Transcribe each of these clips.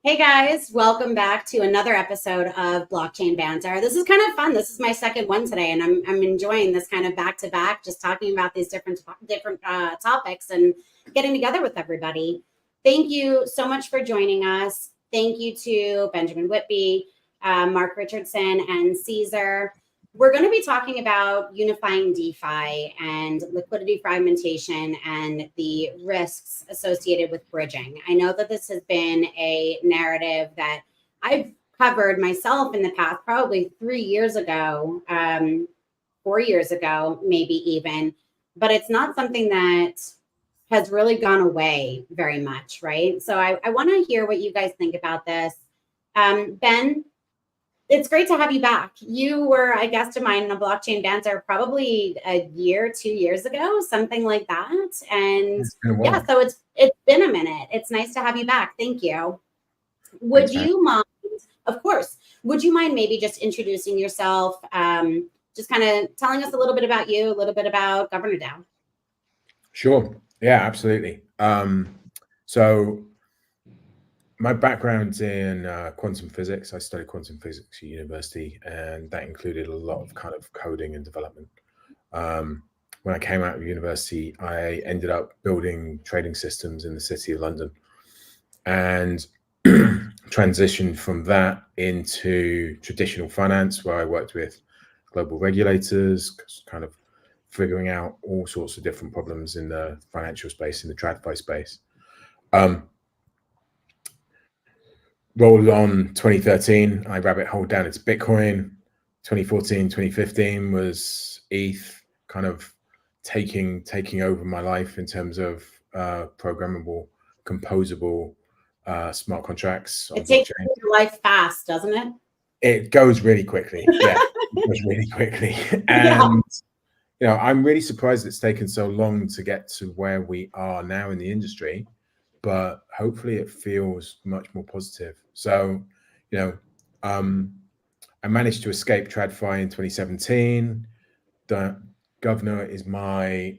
Hey guys, welcome back to another episode of Blockchain Banter. This is kind of fun. This is my second one today, and I'm enjoying this kind of back to back, just talking about these different topics and getting together with everybody. Thank you so much for joining us. Thank you to Benjamin Whitby, Mark Richardson, and Caesar. We're going to be talking about unifying DeFi and liquidity fragmentation and the risks associated with bridging. I know that this has been a narrative that I've covered myself in the past, probably 3 years ago, 4 years ago, maybe even, but it's not something that has really gone away very much, right? So I want to hear what you guys think about this. Ben, it's great to have you back. You were a guest of mine in a Blockchain Banter probably a year, 2 years ago, something like that. And yeah, so it's been a minute. It's nice to have you back. Thank you. Would you mind, of course, would you mind maybe just introducing yourself, just kind of telling us a little bit about you, a little bit about Governor DAO? Sure. Yeah, absolutely. So my background's in quantum physics. I studied quantum physics at university, and that included a lot of kind of coding and development. When I came out of university, I ended up building trading systems in the City of London and transitioned from that into traditional finance, where I worked with global regulators, kind of figuring out all sorts of different problems in the financial space, in the TradFi space. Rolled on 2013, I rabbit holed down into Bitcoin. 2014, 2015 was ETH kind of taking over my life in terms of programmable, composable smart contracts. It takes your life fast, doesn't it? It goes really quickly. Yeah, it goes really quickly. And you know, I'm really surprised it's taken so long to get to where we are now in the industry, but hopefully it feels much more positive. So, you know, I managed to escape TradFi in 2017. The Governor is my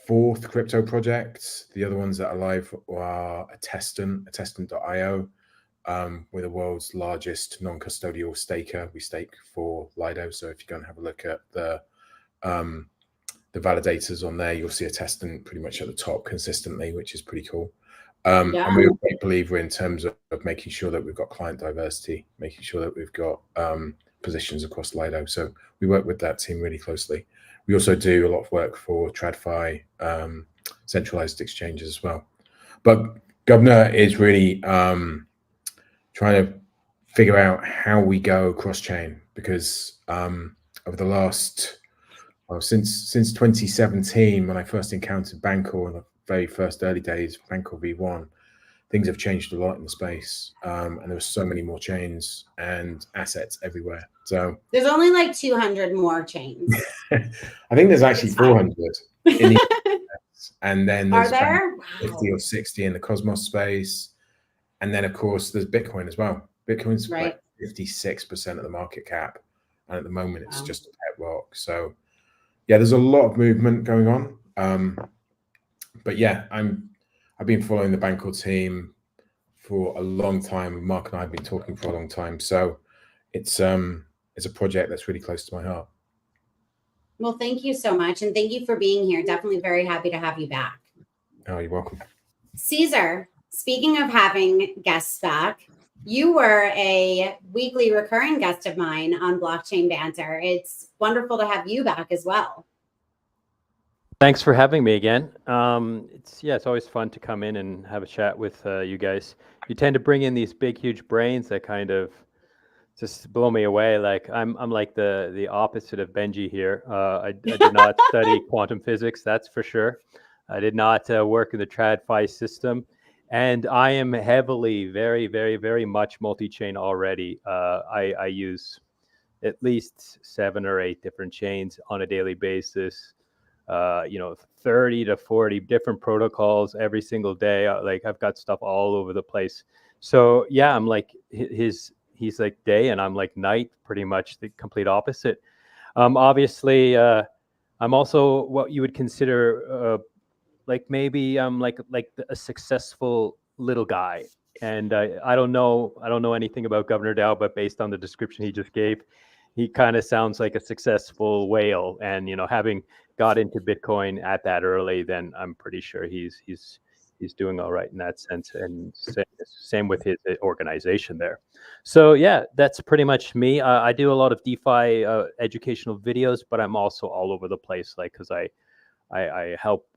fourth crypto project. The other ones that are live are attestant.io. We're the world's largest non-custodial staker. We stake for Lido. So if you go and have a look at the validators on there, you'll see attestant pretty much at the top consistently, which is pretty cool. And we're a great believer in terms of making sure that we've got client diversity, making sure that we've got positions across Lido. So we work with that team really closely. We also do a lot of work for TradFi, centralized exchanges as well. But Governor is really trying to figure out how we go cross-chain, because over the last, since 2017, when I first encountered Banter in the very first early days, Banter V1, things have changed a lot in the space, and there were so many more chains and assets everywhere. So there's only like 200 more chains. I think there's actually 400 in the and then there's 50 or 60 in the Cosmos space, and then of course there's Bitcoin as well. Bitcoin's like 56% of the market cap, and at the moment it's just a pet rock. So yeah, there's a lot of movement going on. But yeah, I've been following the Banter team for a long time. Mark and I have been talking for a long time. So it's a project that's really close to my heart. Well, thank you so much. And thank you for being here. Definitely very happy to have you back. Oh, you're welcome. Caesar, speaking of having guests back, you were a weekly recurring guest of mine on Blockchain Banter. It's wonderful to have you back as well. Thanks for having me again. It's always fun to come in and have a chat with you guys. You tend to bring in these big, huge brains that kind of just blow me away. Like I'm like the opposite of Benji here. I did not study quantum physics, that's for sure. I did not work in the TradFi system, and I am heavily, very, very, very much multi-chain already. I use at least 7 or 8 different chains on a daily basis. 30 to 40 different protocols every single day. Like I've got stuff all over the place. So yeah, I'm like he's like day and I'm like night, pretty much the complete opposite. Obviously, I'm also what you would consider like maybe I'm like a successful little guy And I don't know anything about Governor DAO, but based on the description he just gave, he kind of sounds like a successful whale. And having got into Bitcoin at that early, then I'm pretty sure he's doing all right in that sense. And same with his organization there. So yeah, that's pretty much me. I do a lot of DeFi educational videos, but I'm also all over the place, like because I help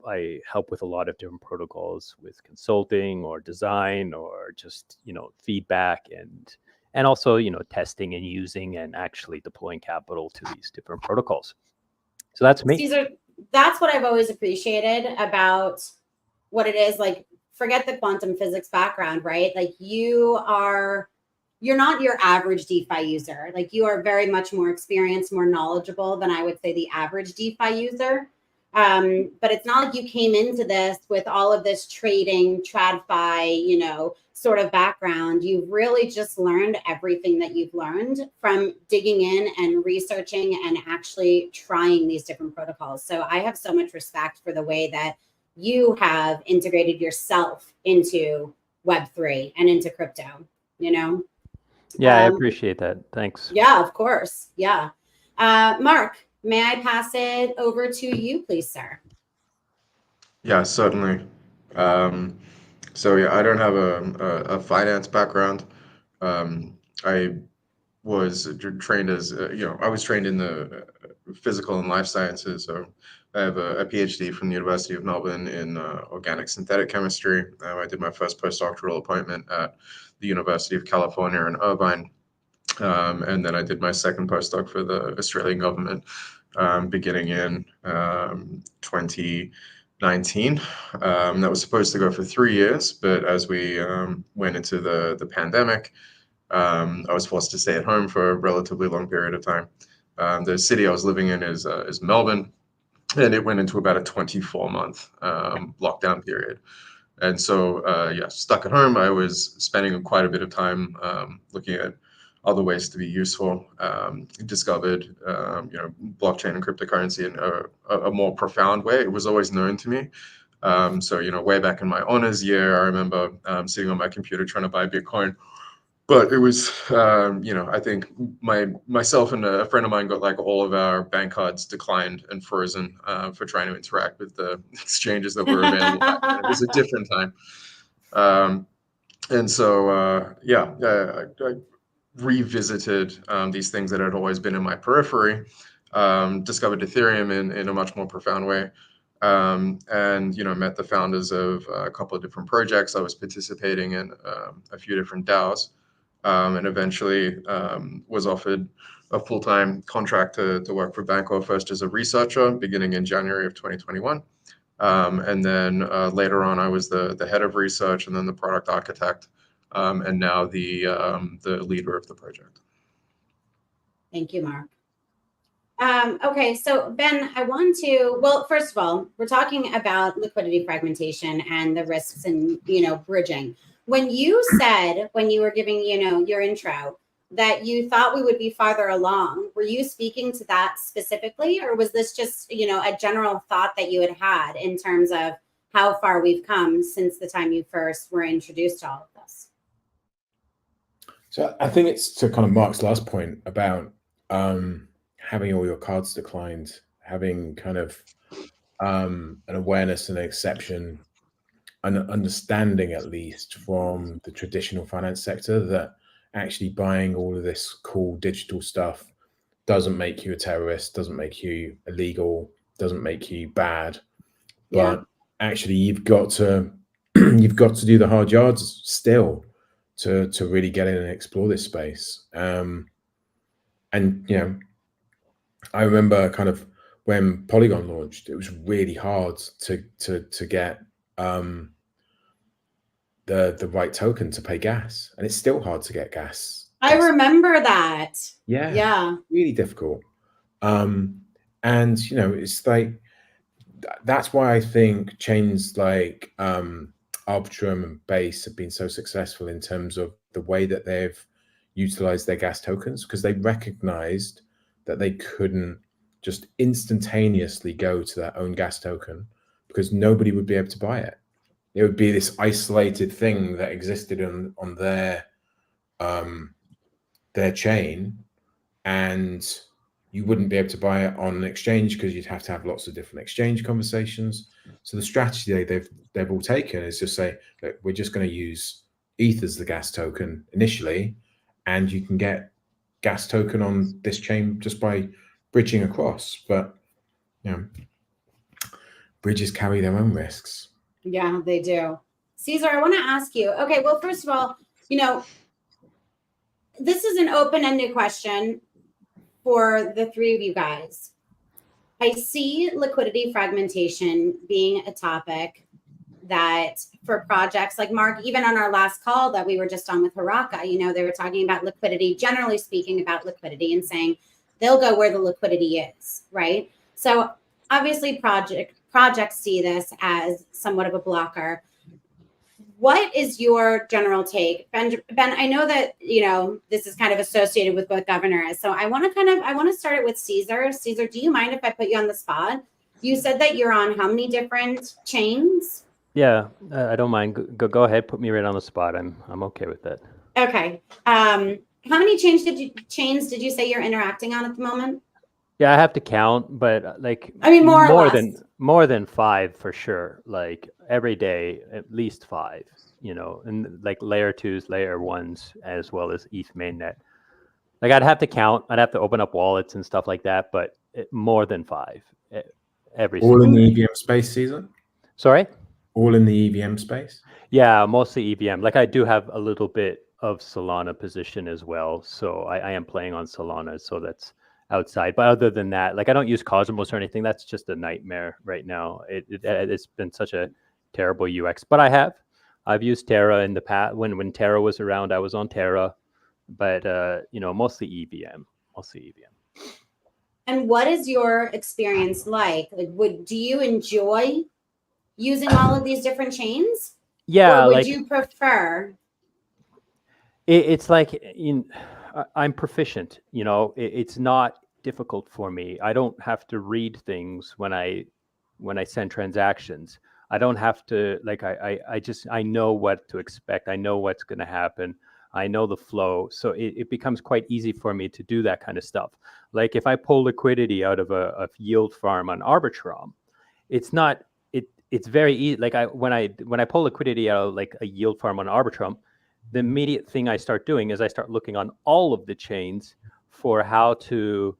with a lot of different protocols with consulting or design or just feedback and also testing and using and actually deploying capital to these different protocols. So that's me. Caesar, that's what I've always appreciated about what it is. Like, forget the quantum physics background, right? Like you're not your average DeFi user. Like you are very much more experienced, more knowledgeable than I would say the average DeFi user. But it's not like you came into this with all of this trading, TradFi, sort of background. You've really just learned everything that you've learned from digging in and researching and actually trying these different protocols. So I have so much respect for the way that you have integrated yourself into Web3 and into crypto, Yeah, I appreciate that. Thanks. Yeah, of course. Yeah. Mark, may I pass it over to you, please, sir? Yeah, certainly. So yeah, I don't have a finance background. I was trained as I was trained in the physical and life sciences. So I have a PhD from the University of Melbourne in organic synthetic chemistry. I did my first postdoctoral appointment at the University of California in Irvine, and then I did my second postdoc for the Australian government beginning in 2019. That was supposed to go for 3 years, but as we went into the pandemic, I was forced to stay at home for a relatively long period of time. The city I was living in is Melbourne, and it went into about a 24-month lockdown period. And so, stuck at home, I was spending quite a bit of time looking at other ways to be useful. Discovered, blockchain and cryptocurrency in a more profound way. It was always known to me. So, way back in my honors year, I remember sitting on my computer trying to buy Bitcoin. But it was, I think myself and a friend of mine got like all of our bank cards declined and frozen for trying to interact with the exchanges that were available back then. It was a different time. And so, I revisited these things that had always been in my periphery, discovered Ethereum in a much more profound way. And met the founders of a couple of different projects. I was participating in a few different DAOs. And eventually was offered a full-time contract to work for Banter, first as a researcher, beginning in January of 2021. And then later on, I was the head of research and then the product architect, and now the leader of the project. Thank you, Mark. Okay, so Ben, well, first of all, we're talking about liquidity fragmentation and the risks and, bridging. When you said, when you were giving, your intro, that you thought we would be farther along, were you speaking to that specifically, or was this just, a general thought that you had in terms of how far we've come since the time you first were introduced to all of this? So I think it's to kind of Mark's last point about having all your cards declined, having kind of an awareness and an exception, an understanding at least from the traditional finance sector that actually buying all of this cool digital stuff doesn't make you a terrorist, doesn't make you illegal, doesn't make you bad, but actually you've got to do the hard yards still to really get in and explore this space. And I remember kind of when Polygon launched, it was really hard to get the right token to pay gas, and it's still hard to get gas. I remember that. Yeah, really difficult. And it's like that's why I think chains like Arbitrum and Base have been so successful in terms of the way that they've utilized their gas tokens, because they recognized that they couldn't just instantaneously go to their own gas token because nobody would be able to buy it. it would be this isolated thing that existed on their chain, and you wouldn't be able to buy it on an exchange because you'd have to have lots of different exchange conversations. So the strategy they've all taken is just say, look, we're just going to use ETH as the gas token initially, and you can get gas token on this chain just by bridging across. But you know, bridges carry their own risks. Yeah, they do. Caesar, I want to ask you. Okay, well, first of all, you know, this is an open-ended question for the three of you guys. I see liquidity fragmentation being a topic that for projects like Mark, even on our last call that we were just on with Haraka, you know, they were talking about liquidity, generally speaking about liquidity, and saying they'll go where the liquidity is, right? So obviously projects see this as somewhat of a blocker. What is your general take? Ben, I know that, you know, this is kind of associated with what Governor is. So I want to start it with Caesar. Caesar, do you mind if I put you on the spot? You said that you're on how many different chains? Yeah, I don't mind. Go ahead. Put me right on the spot. I'm okay with that. Okay. How many chains did you say you're interacting on at the moment? Yeah, I have to count, but like, I mean, more than 5 for sure. Like every day, at least 5. You know, and like layer 2s, layer 1s, as well as ETH mainnet. Like I'd have to count. I'd have to open up wallets and stuff like that, but more than 5 every. All in the EVM space, Caesar? Sorry. All in the EVM space? Yeah, mostly EVM. Like I do have a little bit of Solana position as well. So I am playing on Solana. So that's outside. But other than that, like I don't use Cosmos or anything. That's just a nightmare right now. It's been such a terrible UX. But I've used Terra in the past. When Terra was around, I was on Terra. But, you know, mostly EVM. And what is your experience like? Like, do you enjoy using all of these different chains? Yeah. Or would you prefer? It's like I'm proficient. You know, it's not difficult for me. I don't have to read things when I send transactions. I don't have to like I know what to expect. I know what's going to happen. I know the flow. So it becomes quite easy for me to do that kind of stuff. Like if I pull liquidity out of a yield farm on Arbitrum, it's very easy. Like when I pull liquidity out of like a yield farm on Arbitrum, the immediate thing I start doing is I start looking on all of the chains for how to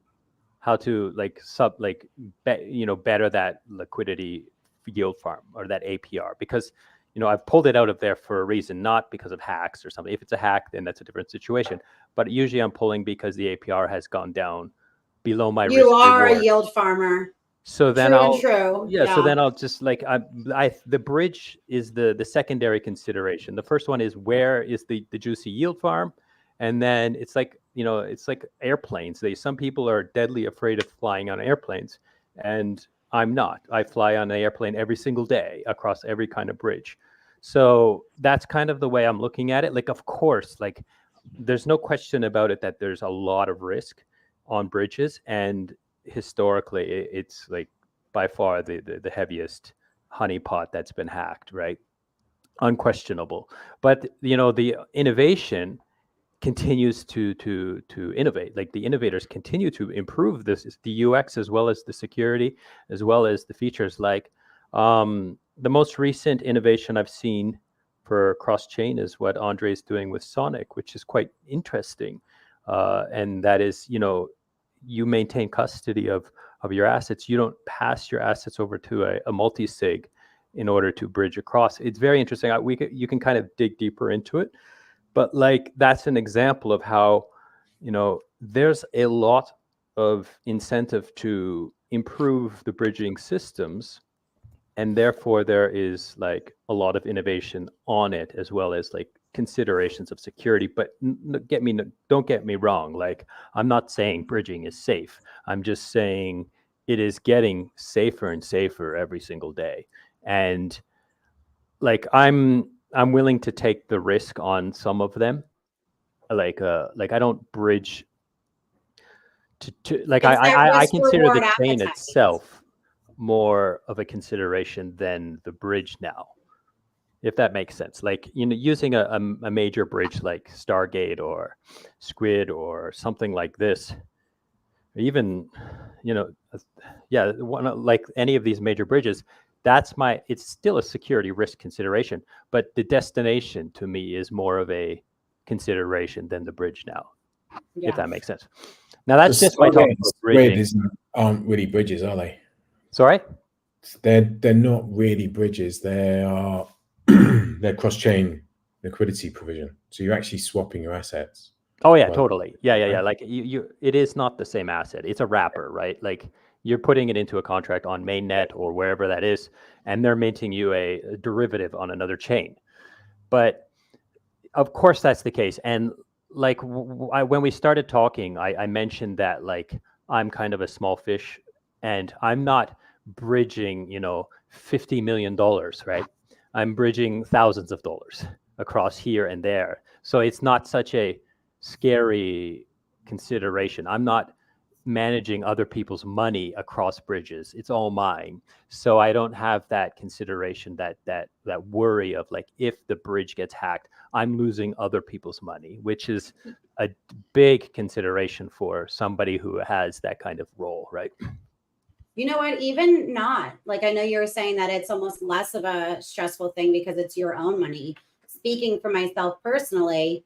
better that liquidity yield farm or that APR, because you know I've pulled it out of there for a reason, not because of hacks or something. If it's a hack, then that's a different situation. But usually I'm pulling because the APR has gone down below my risk reward. You are a yield farmer. So then So then I'll just like the bridge is the secondary consideration. The first one is where is the juicy yield farm, and then it's like, you know, it's like airplanes. Some people are deadly afraid of flying on airplanes, and I'm not. I fly on an airplane every single day across every kind of bridge. So that's kind of the way I'm looking at it. Like, of course, like there's no question about it that there's a lot of risk on bridges, and historically it's like by far the heaviest honeypot that's been hacked, right? Unquestionable. But you know, the innovation continues to innovate. Like the innovators continue to improve the UX as well as the security, as well as the features. Like the most recent innovation I've seen for cross-chain is what Andre is doing with Sonic, which is quite interesting. And that is, you know, you maintain custody of your assets. You don't pass your assets over to a multi-sig in order to bridge across. It's very interesting. You can kind of dig deeper into it, but like that's an example of how, you know, there's a lot of incentive to improve the bridging systems, and therefore there is like a lot of innovation on it, as well as like considerations of security. But don't get me wrong. Like I'm not saying bridging is safe. I'm just saying it is getting safer and safer every single day. And like I'm willing to take the risk on some of them. Like I don't bridge to like I consider the chain itself more of a consideration than the bridge now. if that makes sense. Like, using a major bridge like Stargate or Squid or something like this, even, like any of these major bridges, it's still a security risk consideration, but the destination to me is more of a consideration than the bridge now, if that makes sense. Now that's just my talk about bridging. Aren't really bridges, are they? Sorry? They're not really bridges. They are they're cross-chain liquidity provision. So you're actually swapping your assets. Oh yeah, totally. Yeah. Like it is not the same asset. It's a wrapper, right? Like you're putting it into a contract on mainnet or wherever that is, and they're minting you a derivative on another chain. But of course that's the case. And like when we started talking, I mentioned that like I'm kind of a small fish, and I'm not bridging, $50 million, right? I'm bridging thousands of dollars across here and there. So it's not such a scary consideration. I'm not managing other people's money across bridges. It's all mine. So I don't have that consideration, that worry of like, if the bridge gets hacked, I'm losing other people's money, which is a big consideration for somebody who has that kind of role, right? You know what? Even not, like, I know you were saying that it's almost less of a stressful thing because it's your own money. Speaking for myself personally,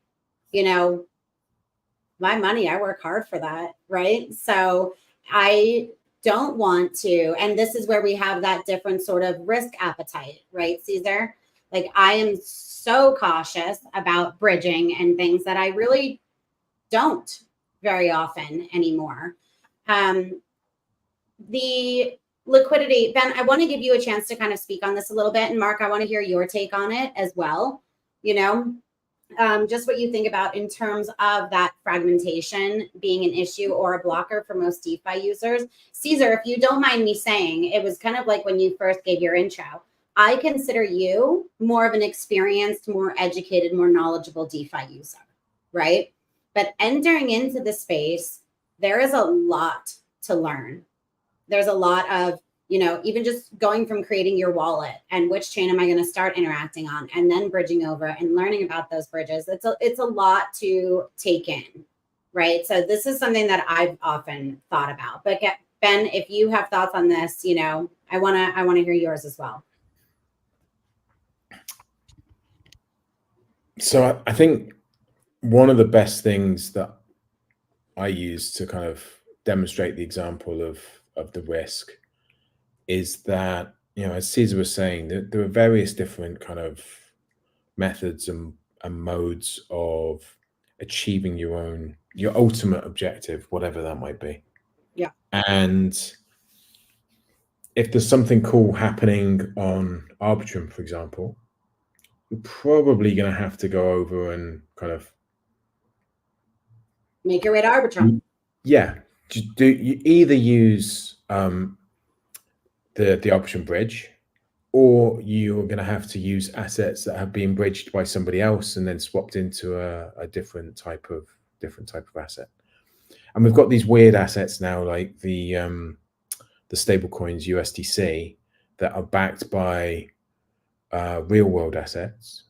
my money, I work hard for that, right? So I don't want to, and this is where we have that different sort of risk appetite, right, Caesar? Like, I am so cautious about bridging and things that I really don't very often anymore. The liquidity, Ben, I want to give you a chance to kind of speak on this a little bit. And Mark, I want to hear your take on it as well. Just what you think about in terms of that fragmentation being an issue or a blocker for most DeFi users. Caesar, if you don't mind me saying, it was kind of like when you first gave your intro. I consider you more of an experienced, more educated, more knowledgeable DeFi user, right? But entering into the space, there is a lot to learn. There's a lot of, even just going from creating your wallet and which chain am I going to start interacting on, and then bridging over and learning about those bridges. It's a lot to take in, right? So this is something that I've often thought about. But Ben, if you have thoughts on this, I want to hear yours as well. So I think one of the best things that I use to kind of demonstrate the example of the risk is that, as Caesar was saying, there are various different kind of methods and modes of achieving your ultimate objective, whatever that might be. Yeah. And if there's something cool happening on Arbitrum, for example, you're probably going to have to go over and kind of make your way to Arbitrum. Yeah. You either use the Arbitrum bridge, or you're going to have to use assets that have been bridged by somebody else and then swapped into a different type of asset. And we've got these weird assets now, like the stable coins USDC, that are backed by real world assets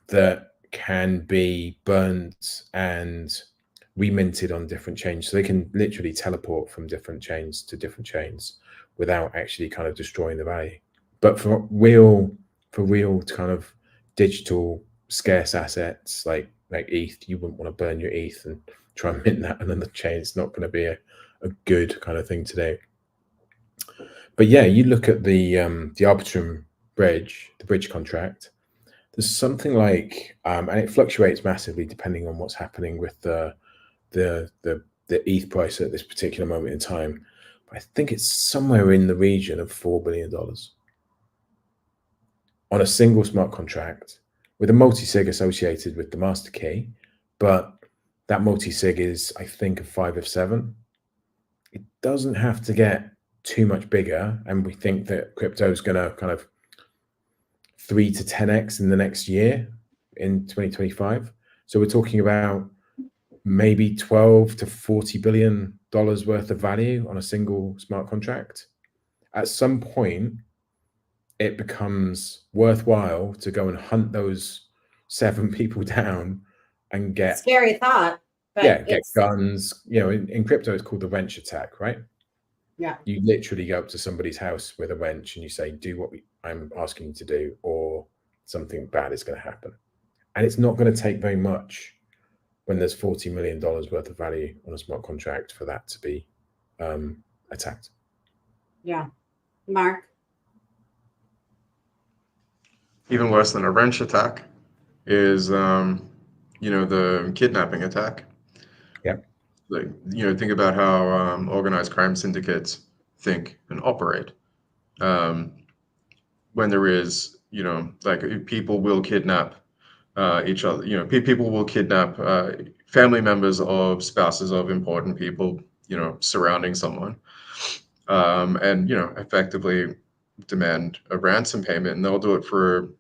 that can be burnt and reminted on different chains. So they can literally teleport from different chains to different chains without actually kind of destroying the value. But for real kind of digital scarce assets like ETH, you wouldn't want to burn your ETH and try and mint that on another chain. It's not going to be a good kind of thing to do. But yeah, you look at the Arbitrum bridge, the bridge contract, there's something like, and it fluctuates massively depending on what's happening with the ETH price at this particular moment in time. But I think it's somewhere in the region of $4 billion on a single smart contract with a multi-sig associated with the master key. But that multi-sig is, I think, a 5 of 7. It doesn't have to get too much bigger. And we think that crypto is going to kind of 3 to 10x in the next year in 2025. So we're talking about maybe 12 to $40 billion worth of value on a single smart contract. At some point, it becomes worthwhile to go and hunt those 7 people down and get scary thought. But get guns. You know, in crypto, it's called the wrench attack, right? Yeah. You literally go up to somebody's house with a wrench and you say, do what I'm asking you to do, or something bad is going to happen. And it's not going to take very much when there's $40 million worth of value on a smart contract for that to be attacked. Yeah. Mark? Even worse than a wrench attack is, the kidnapping attack. Yeah. Like, think about how organized crime syndicates think and operate. When there is, people will kidnap each other. People will kidnap family members of spouses of important people, surrounding someone, and effectively demand a ransom payment, and they'll do it for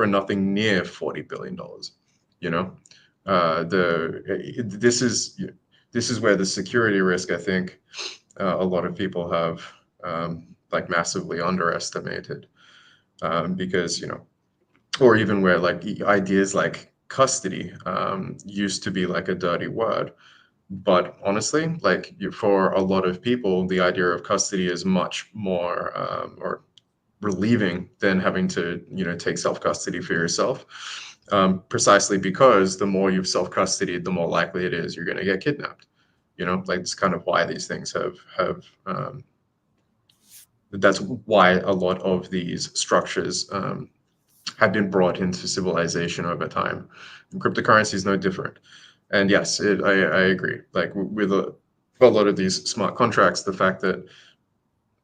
nothing near $40 billion. This is where the security risk, I think, a lot of people have massively underestimated, because or even where ideas like custody used to be like a dirty word. But honestly, for a lot of people, the idea of custody is much more or relieving than having to take self-custody for yourself, precisely because the more you've self-custodied, the more likely it is you're going to get kidnapped. It's kind of why these things have that's why a lot of these structures have been brought into civilization over time. And cryptocurrency is no different. And yes, I agree. With a lot of these smart contracts, the fact that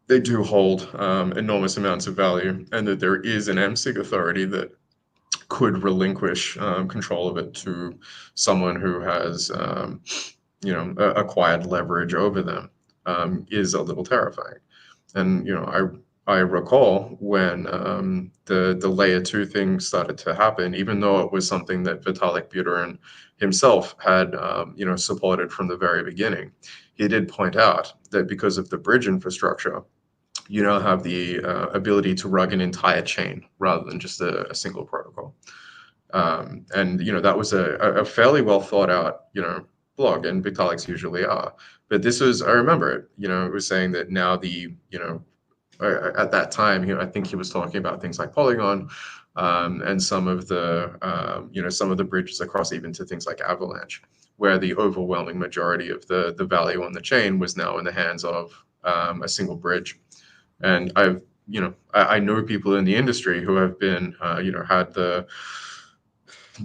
they do hold enormous amounts of value, and that there is an MSIG authority that could relinquish control of it to someone who has, acquired leverage over them, is a little terrifying. And I recall when the layer 2 thing started to happen, even though it was something that Vitalik Buterin himself had supported from the very beginning, he did point out that because of the bridge infrastructure, you now have the ability to rug an entire chain rather than just a single protocol. And that was a fairly well thought out blog, and Vitalik's usually are. But this was, I remember it, it was saying that now at that time, I think he was talking about things like Polygon, and some of the bridges across even to things like Avalanche, where the overwhelming majority of the value on the chain was now in the hands of a single bridge. And I know people in the industry who have been, had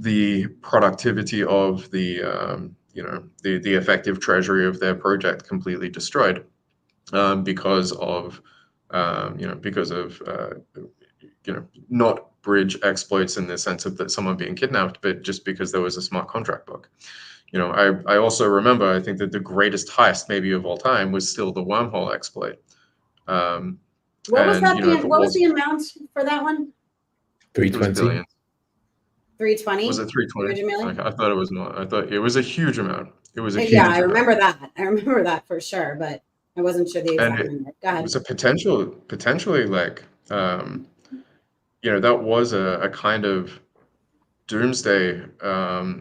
the productivity of the effective treasury of their project completely destroyed, because of not bridge exploits in the sense of that someone being kidnapped, but just because there was a smart contract book. I also remember, I think that the greatest heist maybe of all time was still the wormhole exploit. What was that? What was the amount for that one? 320. 320. Was it 320? I thought it was not. I thought it was a huge amount. It was a huge amount. I remember that. I remember that for sure, but I wasn't sure the exact number. Go ahead. It was a potentially that was a kind of doomsday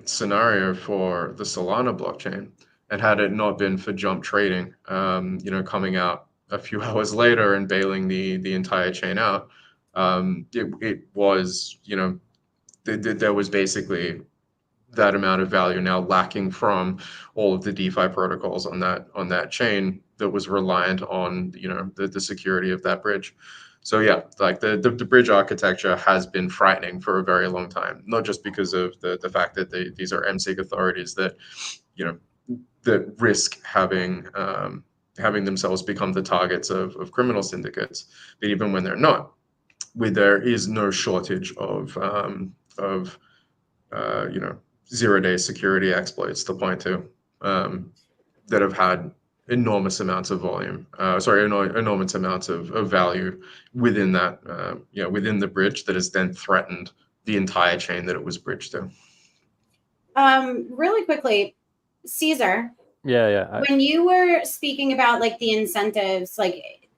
scenario for the Solana blockchain. And had it not been for jump trading, coming out a few hours later and bailing the entire chain out, it was, there was basically that amount of value now lacking from all of the DeFi protocols on that chain that was reliant on the security of that bridge. So yeah, the bridge architecture has been frightening for a very long time, not just because of the fact that these are MSIG authorities that that risk having themselves become the targets of criminal syndicates, but even when they're not, there is no shortage of 0-day security exploits to point to, that have had enormous amounts of volume, enormous amounts of value within that, within the bridge that has then threatened the entire chain that it was bridged to. Really quickly, Caesar. Yeah. When you were speaking about the incentives,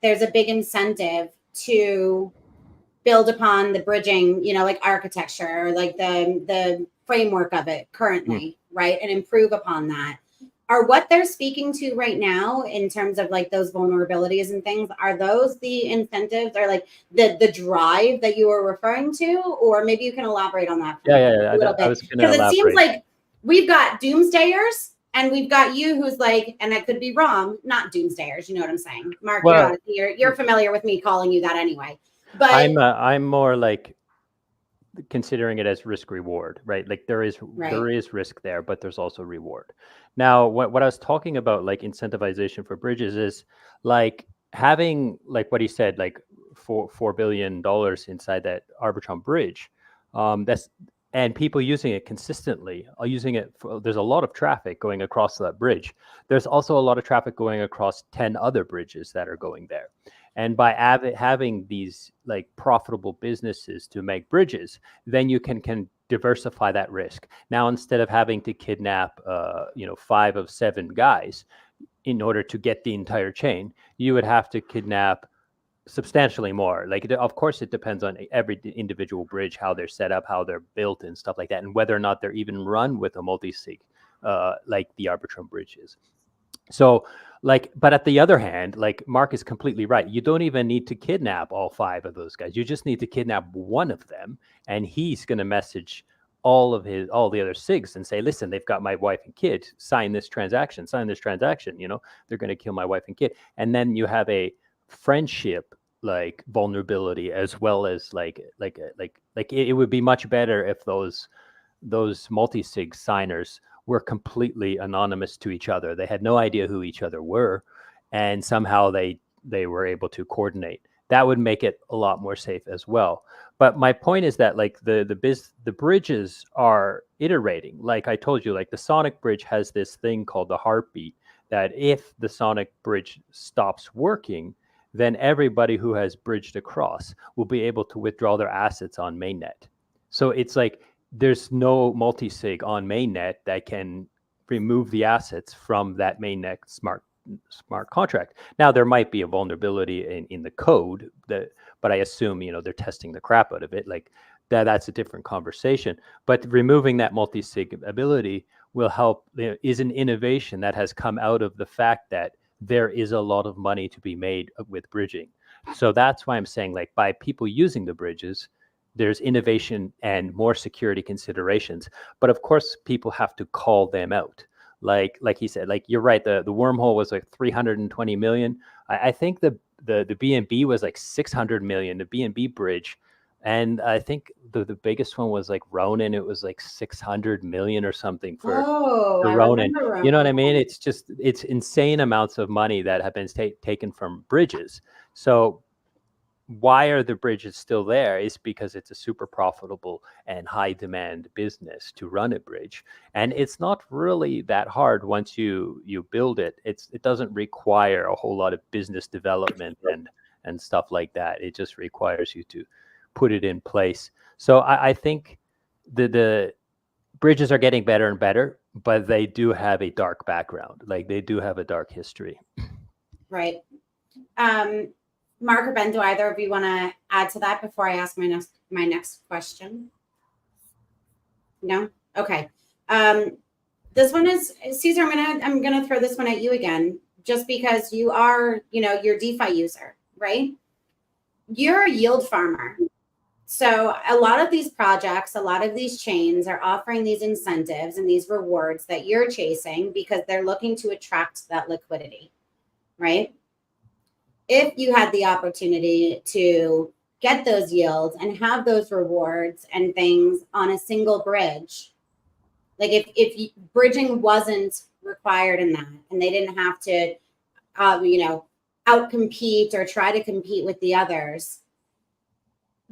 there's a big incentive to build upon the bridging, like architecture or like the framework of it currently, right? And improve upon that. Are what they're speaking to right now in terms of like those vulnerabilities and things, are those the incentives or like the drive that you were referring to? Or maybe you can elaborate on that Yeah. a little bit. Because it seems like we've got doomsdayers and we've got you who's like, and I could be wrong, not doomsdayers, you know what I'm saying? Mark, well, you're familiar with me calling you that anyway. But I'm more like considering it as risk reward, right? Like there is risk there, but there's also reward. Now, what I was talking about, like incentivization for bridges, is like having, like what he said, like $4 billion inside that Arbitrum bridge. And people using it consistently, using it. There's a lot of traffic going across that bridge. There's also a lot of traffic going across 10 other bridges that are going there. And by having these like profitable businesses to make bridges, then you can diversify that risk. Now, instead of having to kidnap, 5 of 7 guys in order to get the entire chain, you would have to kidnap substantially more. Like, of course, it depends on every individual bridge, how they're set up, how they're built, and stuff like that, and whether or not they're even run with a multi-sig, like the Arbitrum bridge is. So, but at the other hand, like Mark is completely right. You don't even need to kidnap all 5 of those guys. You just need to kidnap one of them, and he's going to message all the other SIGs and say, listen, they've got my wife and kid. Sign this transaction. They're going to kill my wife and kid. And then you have a friendship like vulnerability, as well as it would be much better if those multi-sig signers were completely anonymous to each other. They had no idea who each other were, and somehow they were able to coordinate. That would make it a lot more safe as well. But my point is that like the bridges are iterating. Like I told you, like the Sonic bridge has this thing called the heartbeat, that if the Sonic bridge stops working, then everybody who has bridged across will be able to withdraw their assets on mainnet. So it's like there's no multi-sig on mainnet that can remove the assets from that mainnet smart contract. Now, there might be a vulnerability in the code, but I assume they're testing the crap out of it. Like that's a different conversation. But removing that multi-sig ability will help. Is an innovation that has come out of the fact that there is a lot of money to be made with bridging. So that's why I'm saying, like, by people using the bridges, there's innovation and more security considerations. But of course, people have to call them out. Like he said, like you're right. The wormhole was like 320 million. I think the BNB was like 600 million. The BNB bridge, and I think the biggest one was like Ronin. It was like 600 million or something for Ronin. You know what I mean? It's insane amounts of money that have been taken from bridges. So why are the bridges still there? Is because it's a super profitable and high demand business to run a bridge, and it's not really that hard once you build it. It doesn't require a whole lot of business development and stuff like that. It just requires you to put it in place. So I think the bridges are getting better and better, but they do have a dark background. Like they do have a dark history. Right. Mark or Ben, do either of you want to add to that before I ask my next question? No? Okay. This one is Caesar. I'm gonna throw this one at you again, just because you are, you're a DeFi user, right? You're a yield farmer. So a lot of these projects, a lot of these chains are offering these incentives and these rewards that you're chasing because they're looking to attract that liquidity, right? If you had the opportunity to get those yields and have those rewards and things on a single bridge, like if bridging wasn't required in that and they didn't have to, outcompete or try to compete with the others,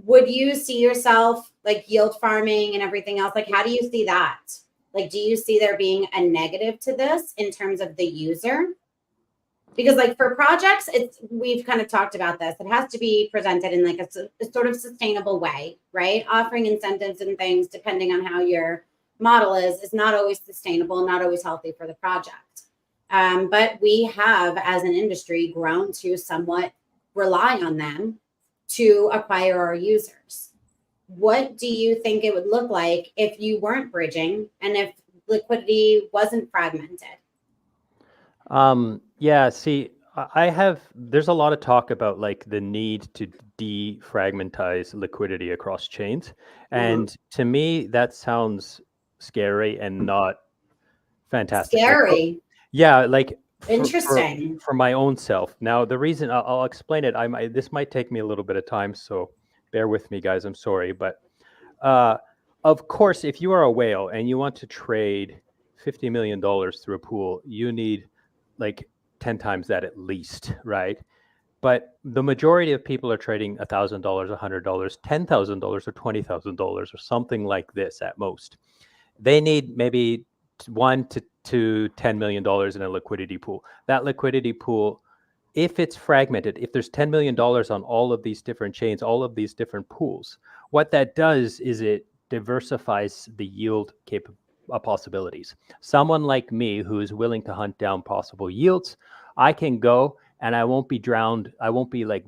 would you see yourself like yield farming and everything else? Like, how do you see that? Like, do you see there being a negative to this in terms of the user? Because like for projects, we've kind of talked about this. It has to be presented in like a sort of sustainable way, right? Offering incentives and things, depending on how your model is not always sustainable, not always healthy for the project. But we have, as an industry, grown to somewhat rely on them to acquire our users. What do you think it would look like if you weren't bridging and if liquidity wasn't fragmented? Yeah, see, there's a lot of talk about like the need to defragmentize liquidity across chains. And to me, that sounds scary and not fantastic. Scary. Like Interesting. For my own self. Now, the reason I'll explain it, this might take me a little bit of time, so bear with me, guys. I'm sorry, but of course, if you are a whale and you want to trade $50 million through a pool, you need like 10 times that at least, right? But the majority of people are trading $1,000, $100, $10,000, or $20,000, or something like this at most. They need maybe $1 to $10 million in a liquidity pool. That liquidity pool, if it's fragmented, if there's $10 million on all of these different chains, all of these different pools, what that does is it diversifies the yield possibilities. Someone like me who is willing to hunt down possible yields, I can go and I won't be drowned. I won't be like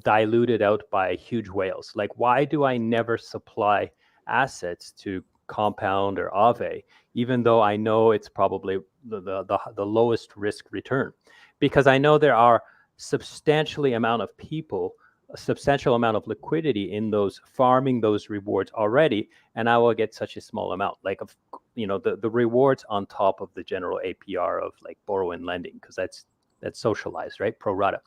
diluted out by huge whales. Like, why do I never supply assets to Compound or Aave, even though I know it's probably the lowest risk return? Because I know there are substantially amount of people, a substantial amount of liquidity in those farming those rewards already, and I will get such a small amount, like the rewards on top of the general APR of like borrow and lending, because that's socialized, right? Pro rata.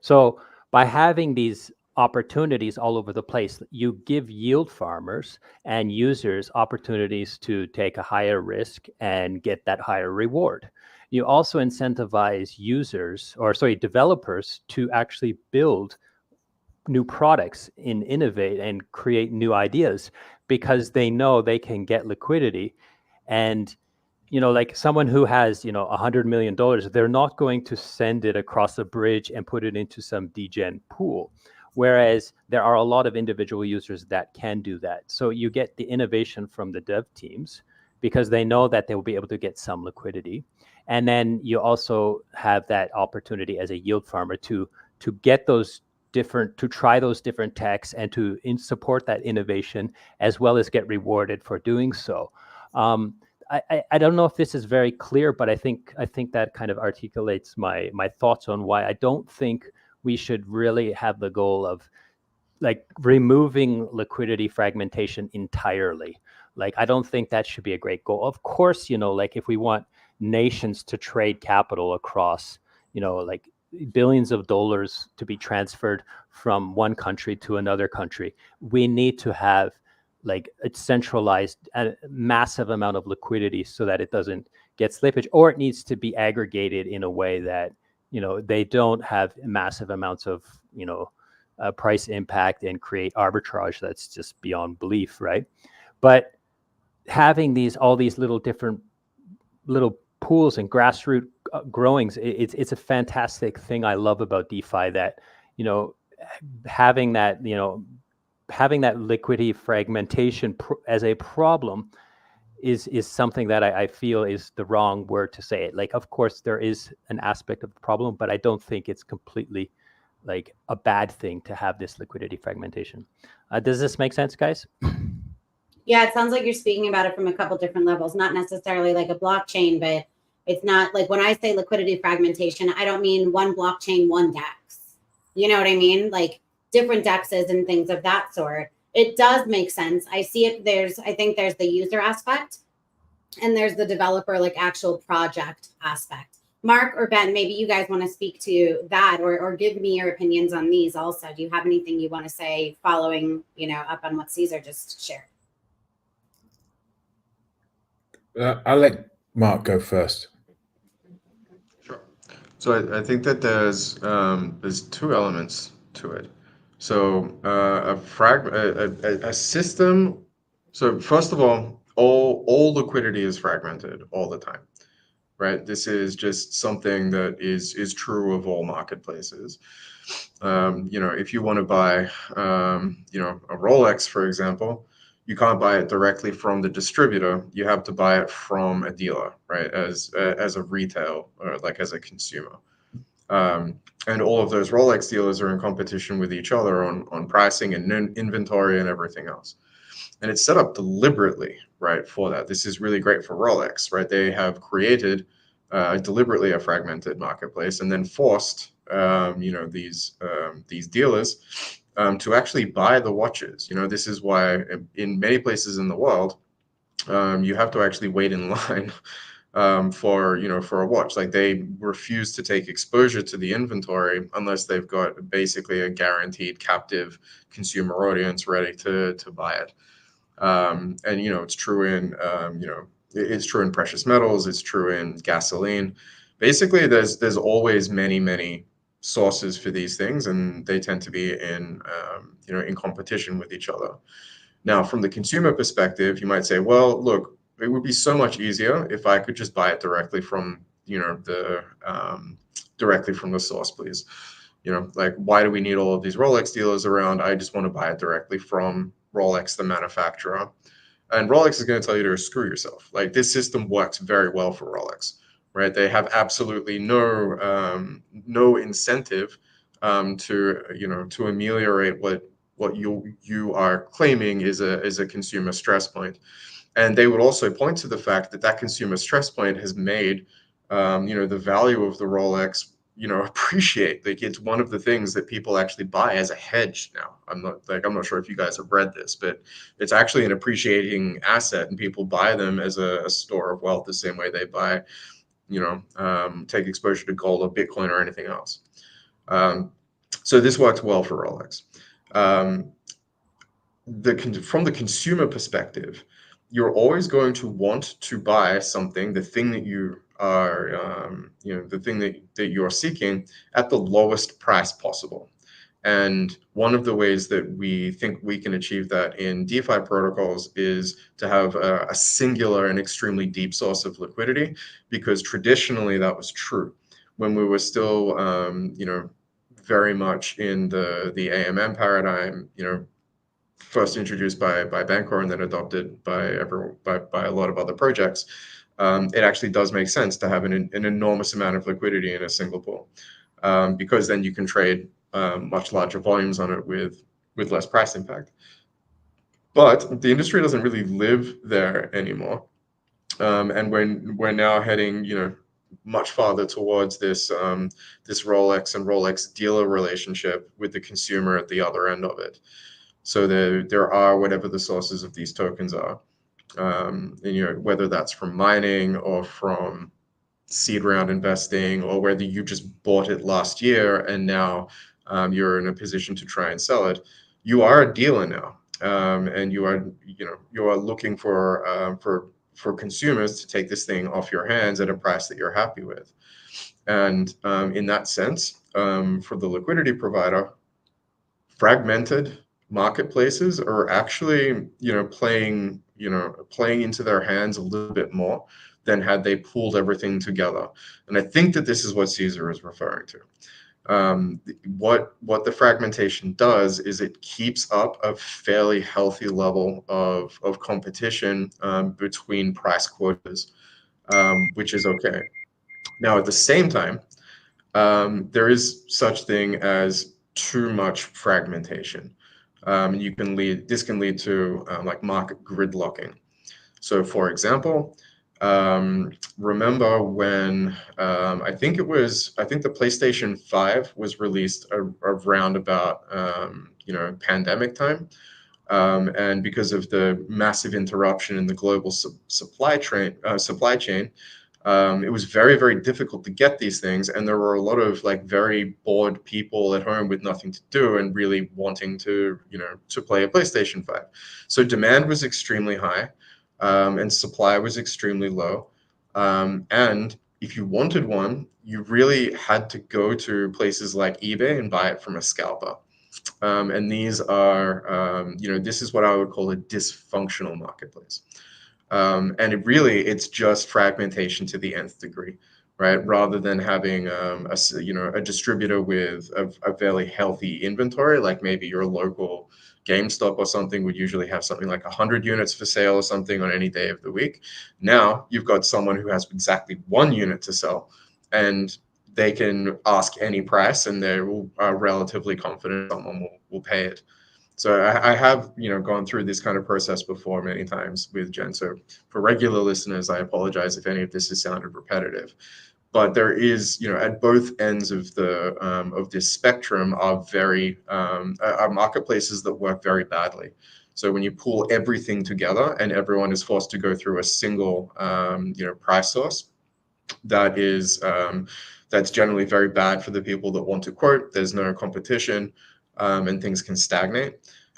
So by having these opportunities all over the place, you give yield farmers and users opportunities to take a higher risk and get that higher reward. You also incentivize developers to actually build new products and innovate and create new ideas because they know they can get liquidity. And like someone who has, $100 million, they're not going to send it across a bridge and put it into some degen pool. Whereas there are a lot of individual users that can do that. So you get the innovation from the dev teams because they know that they will be able to get some liquidity. And then you also have that opportunity as a yield farmer to get those to try those different techs and to support that innovation, as well as get rewarded for doing so. I don't know if this is very clear, but I think that kind of articulates my thoughts on why I don't think we should really have the goal of like removing liquidity fragmentation entirely. Like, I don't think that should be a great goal. Of course, like if we want nations to trade capital across, like billions of dollars to be transferred from one country to another country, we need to have like a centralized massive amount of liquidity so that it doesn't get slippage, or it needs to be aggregated in a way that they don't have massive amounts of price impact and create arbitrage that's just beyond belief, right? But having all these little different little pools and grassroots growings, it's a fantastic thing I love about DeFi, that having that liquidity fragmentation as a problem is something that I feel is the wrong word to say it. Like, of course, there is an aspect of the problem, but I don't think it's completely like a bad thing to have this liquidity fragmentation. Does this make sense, guys? Yeah, it sounds like you're speaking about it from a couple different levels, not necessarily like a blockchain, but it's not like when I say liquidity fragmentation, I don't mean one blockchain, one DEX. You know what I mean? Like different DEXs and things of that sort. It does make sense. I see it. I think there's the user aspect and there's the developer, like actual project aspect. Mark or Ben, maybe you guys want to speak to that or give me your opinions on these also. Do you have anything you want to say following, up on what Caesar just shared? I'll let Mark go first. Sure. So I think that there's two elements to it. So a system. So first of all liquidity is fragmented all the time, right? This is just something that is true of all marketplaces. If you want to buy, a Rolex, for example, you can't buy it directly from the distributor. You have to buy it from a dealer, right? As a retail or like as a consumer. And all of those Rolex dealers are in competition with each other on pricing and inventory and everything else. And it's set up deliberately, right, for that. This is really great for Rolex, right? They have created deliberately a fragmented marketplace and then forced, these dealers to actually buy the watches. This is why in many places in the world, you have to actually wait in line for a watch. Like, they refuse to take exposure to the inventory unless they've got basically a guaranteed captive consumer audience ready to buy it. And it's true in it's true in precious metals, it's true in gasoline. Basically, there's always many sources for these things, and they tend to be in competition with each other. Now, from the consumer perspective, you might say, well, look, it would be so much easier if I could just buy it directly from directly from the source, please. Like, why do we need all of these Rolex dealers around? I just want to buy it directly from Rolex, the manufacturer. And Rolex is going to tell you to screw yourself. Like, this system works very well for Rolex, right? They have absolutely no incentive to ameliorate what you are claiming is a consumer stress point. And they would also point to the fact that consumer stress point has made the value of the Rolex appreciate. Like, it's one of the things that people actually buy as a hedge now. I'm not sure if you guys have read this, but it's actually an appreciating asset, and people buy them as a store of wealth the same way they buy, take exposure to gold or Bitcoin or anything else. So this works well for Rolex. From the consumer perspective, you're always going to want to buy something, the thing that you are, the thing that you're seeking, at the lowest price possible. And one of the ways that we think we can achieve that in DeFi protocols is to have a singular and extremely deep source of liquidity, because traditionally that was true when we were still, very much in the AMM paradigm, first introduced by Banter and then adopted by a lot of other projects. It actually does make sense to have an enormous amount of liquidity in a single pool, because then you can trade much larger volumes on it with less price impact. But the industry doesn't really live there anymore, and we're now heading much farther towards this Rolex and Rolex dealer relationship with the consumer at the other end of it. So there are whatever the sources of these tokens are, and, whether that's from mining or from seed round investing, or whether you just bought it last year and now you're in a position to try and sell it. You are a dealer now, and you are looking for consumers to take this thing off your hands at a price that you're happy with. And in that sense, for the liquidity provider, fragmented marketplaces are actually playing into their hands a little bit more than had they pooled everything together. And I think that this is what Caesar is referring to. What the fragmentation does is it keeps up a fairly healthy level of competition between price quotas, which is okay. Now, at the same time, there is such thing as too much fragmentation. This can lead to like market gridlocking. So, for example, remember when I think the PlayStation 5 was released around about pandemic time, and because of the massive interruption in the global supply chain, it was very, very difficult to get these things, and there were a lot of like very bored people at home with nothing to do and really wanting to play a PlayStation 5. So demand was extremely high, and supply was extremely low. And if you wanted one, you really had to go to places like eBay and buy it from a scalper. And these are, this is what I would call a dysfunctional marketplace. And it's just fragmentation to the nth degree, right? Rather than having a distributor with a fairly healthy inventory, like maybe your local GameStop or something would usually have something like 100 units for sale or something on any day of the week. Now you've got someone who has exactly 1 unit to sell, and they can ask any price and they're relatively confident someone will pay it. So I have, gone through this kind of process before many times with Jen. So for regular listeners, I apologize if any of this has sounded repetitive. But there is, at both ends of the of this spectrum are are marketplaces that work very badly. So when you pull everything together and everyone is forced to go through a single, price source, that's generally very bad for the people that want to quote. There's no competition, and things can stagnate.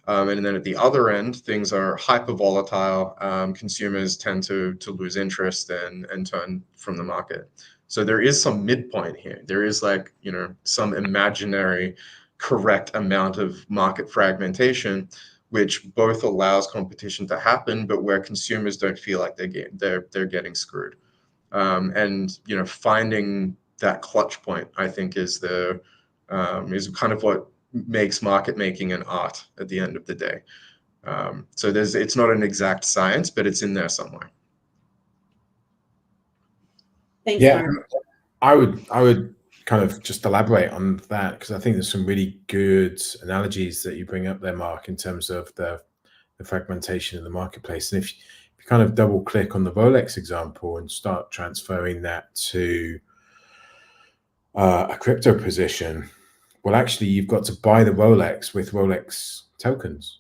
And then at the other end, things are hyper volatile. Consumers tend to lose interest and turn from the market. So there is some midpoint here. There is some imaginary correct amount of market fragmentation, which both allows competition to happen, but where consumers don't feel like they're getting screwed. And finding that clutch point, I think, is kind of what makes market making an art at the end of the day. So it's not an exact science, but it's in there somewhere. Thanks, yeah, Mark. I would kind of just elaborate on that, because I think there's some really good analogies that you bring up there, Mark, in terms of the fragmentation in the marketplace. And if you kind of double click on the Rolex example and start transferring that to a crypto position, well, actually, you've got to buy the Rolex with Rolex tokens.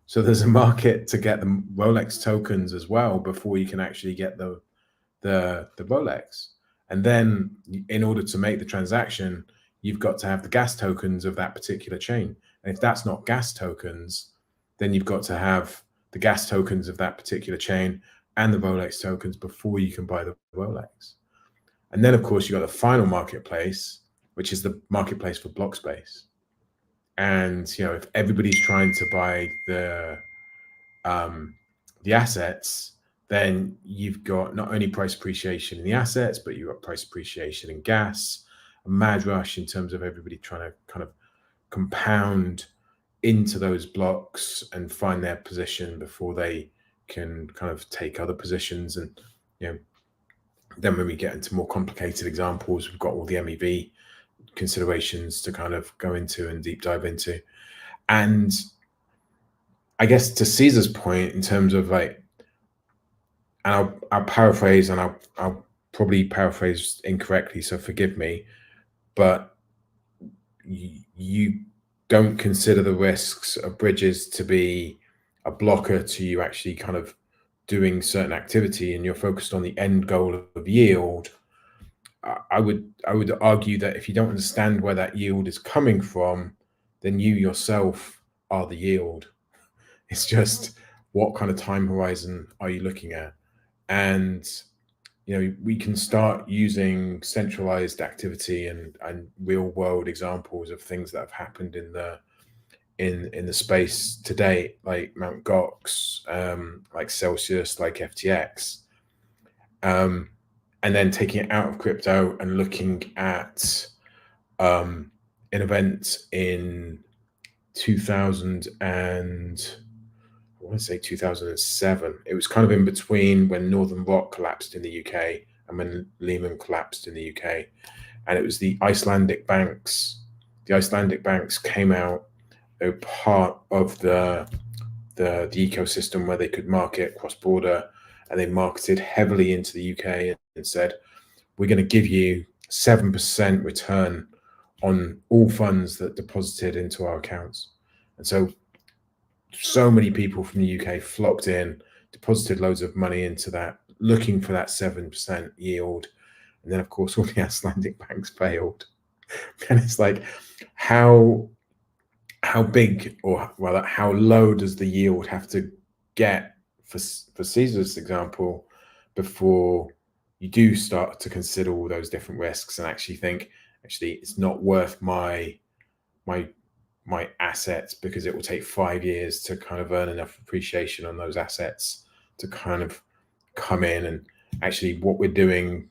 So there's a market to get the Rolex tokens as well before you can actually get the Rolex. And then in order to make the transaction, you've got to have the gas tokens of that particular chain. And if that's not gas tokens, then you've got to have the gas tokens of that particular chain and the Rolex tokens before you can buy the Rolex. And then, of course, you've got the final marketplace, which is the marketplace for block space. And, if everybody's trying to buy the assets, then you've got not only price appreciation in the assets, but you've got price appreciation in gas, a mad rush in terms of everybody trying to kind of compound into those blocks and find their position before they can kind of take other positions. And, then when we get into more complicated examples, we've got all the MEV considerations to kind of go into and deep dive into. And I guess to Caesar's point, in terms of and I'll paraphrase, and I'll probably paraphrase incorrectly, so forgive me, but you don't consider the risks of bridges to be a blocker to you actually kind of doing certain activity, and you're focused on the end goal of yield. I would argue that if you don't understand where that yield is coming from, then you yourself are the yield. It's just what kind of time horizon are you looking at? And we can start using centralized activity and real world examples of things that have happened in the space to date, like Mt. Gox, like Celsius, like FTX, and then taking it out of crypto and looking at an event in 2007. It was kind of in between when Northern Rock collapsed in the UK and when Lehman collapsed in the UK. And it was the Icelandic banks. The Icelandic banks came out, they were part of the ecosystem where they could market cross-border, and they marketed heavily into the UK and said, we're going to give you 7% return on all funds that deposited into our accounts. And so many people from the UK flocked in, deposited loads of money into that, looking for that 7% yield. And then, of course, all the Icelandic banks failed. And it's like, how big, or rather, how low does the yield have to get for Caesar's example before you do start to consider all those different risks and actually think, it's not worth my assets, because it will take 5 years to kind of earn enough appreciation on those assets to kind of come in. And actually what we're doing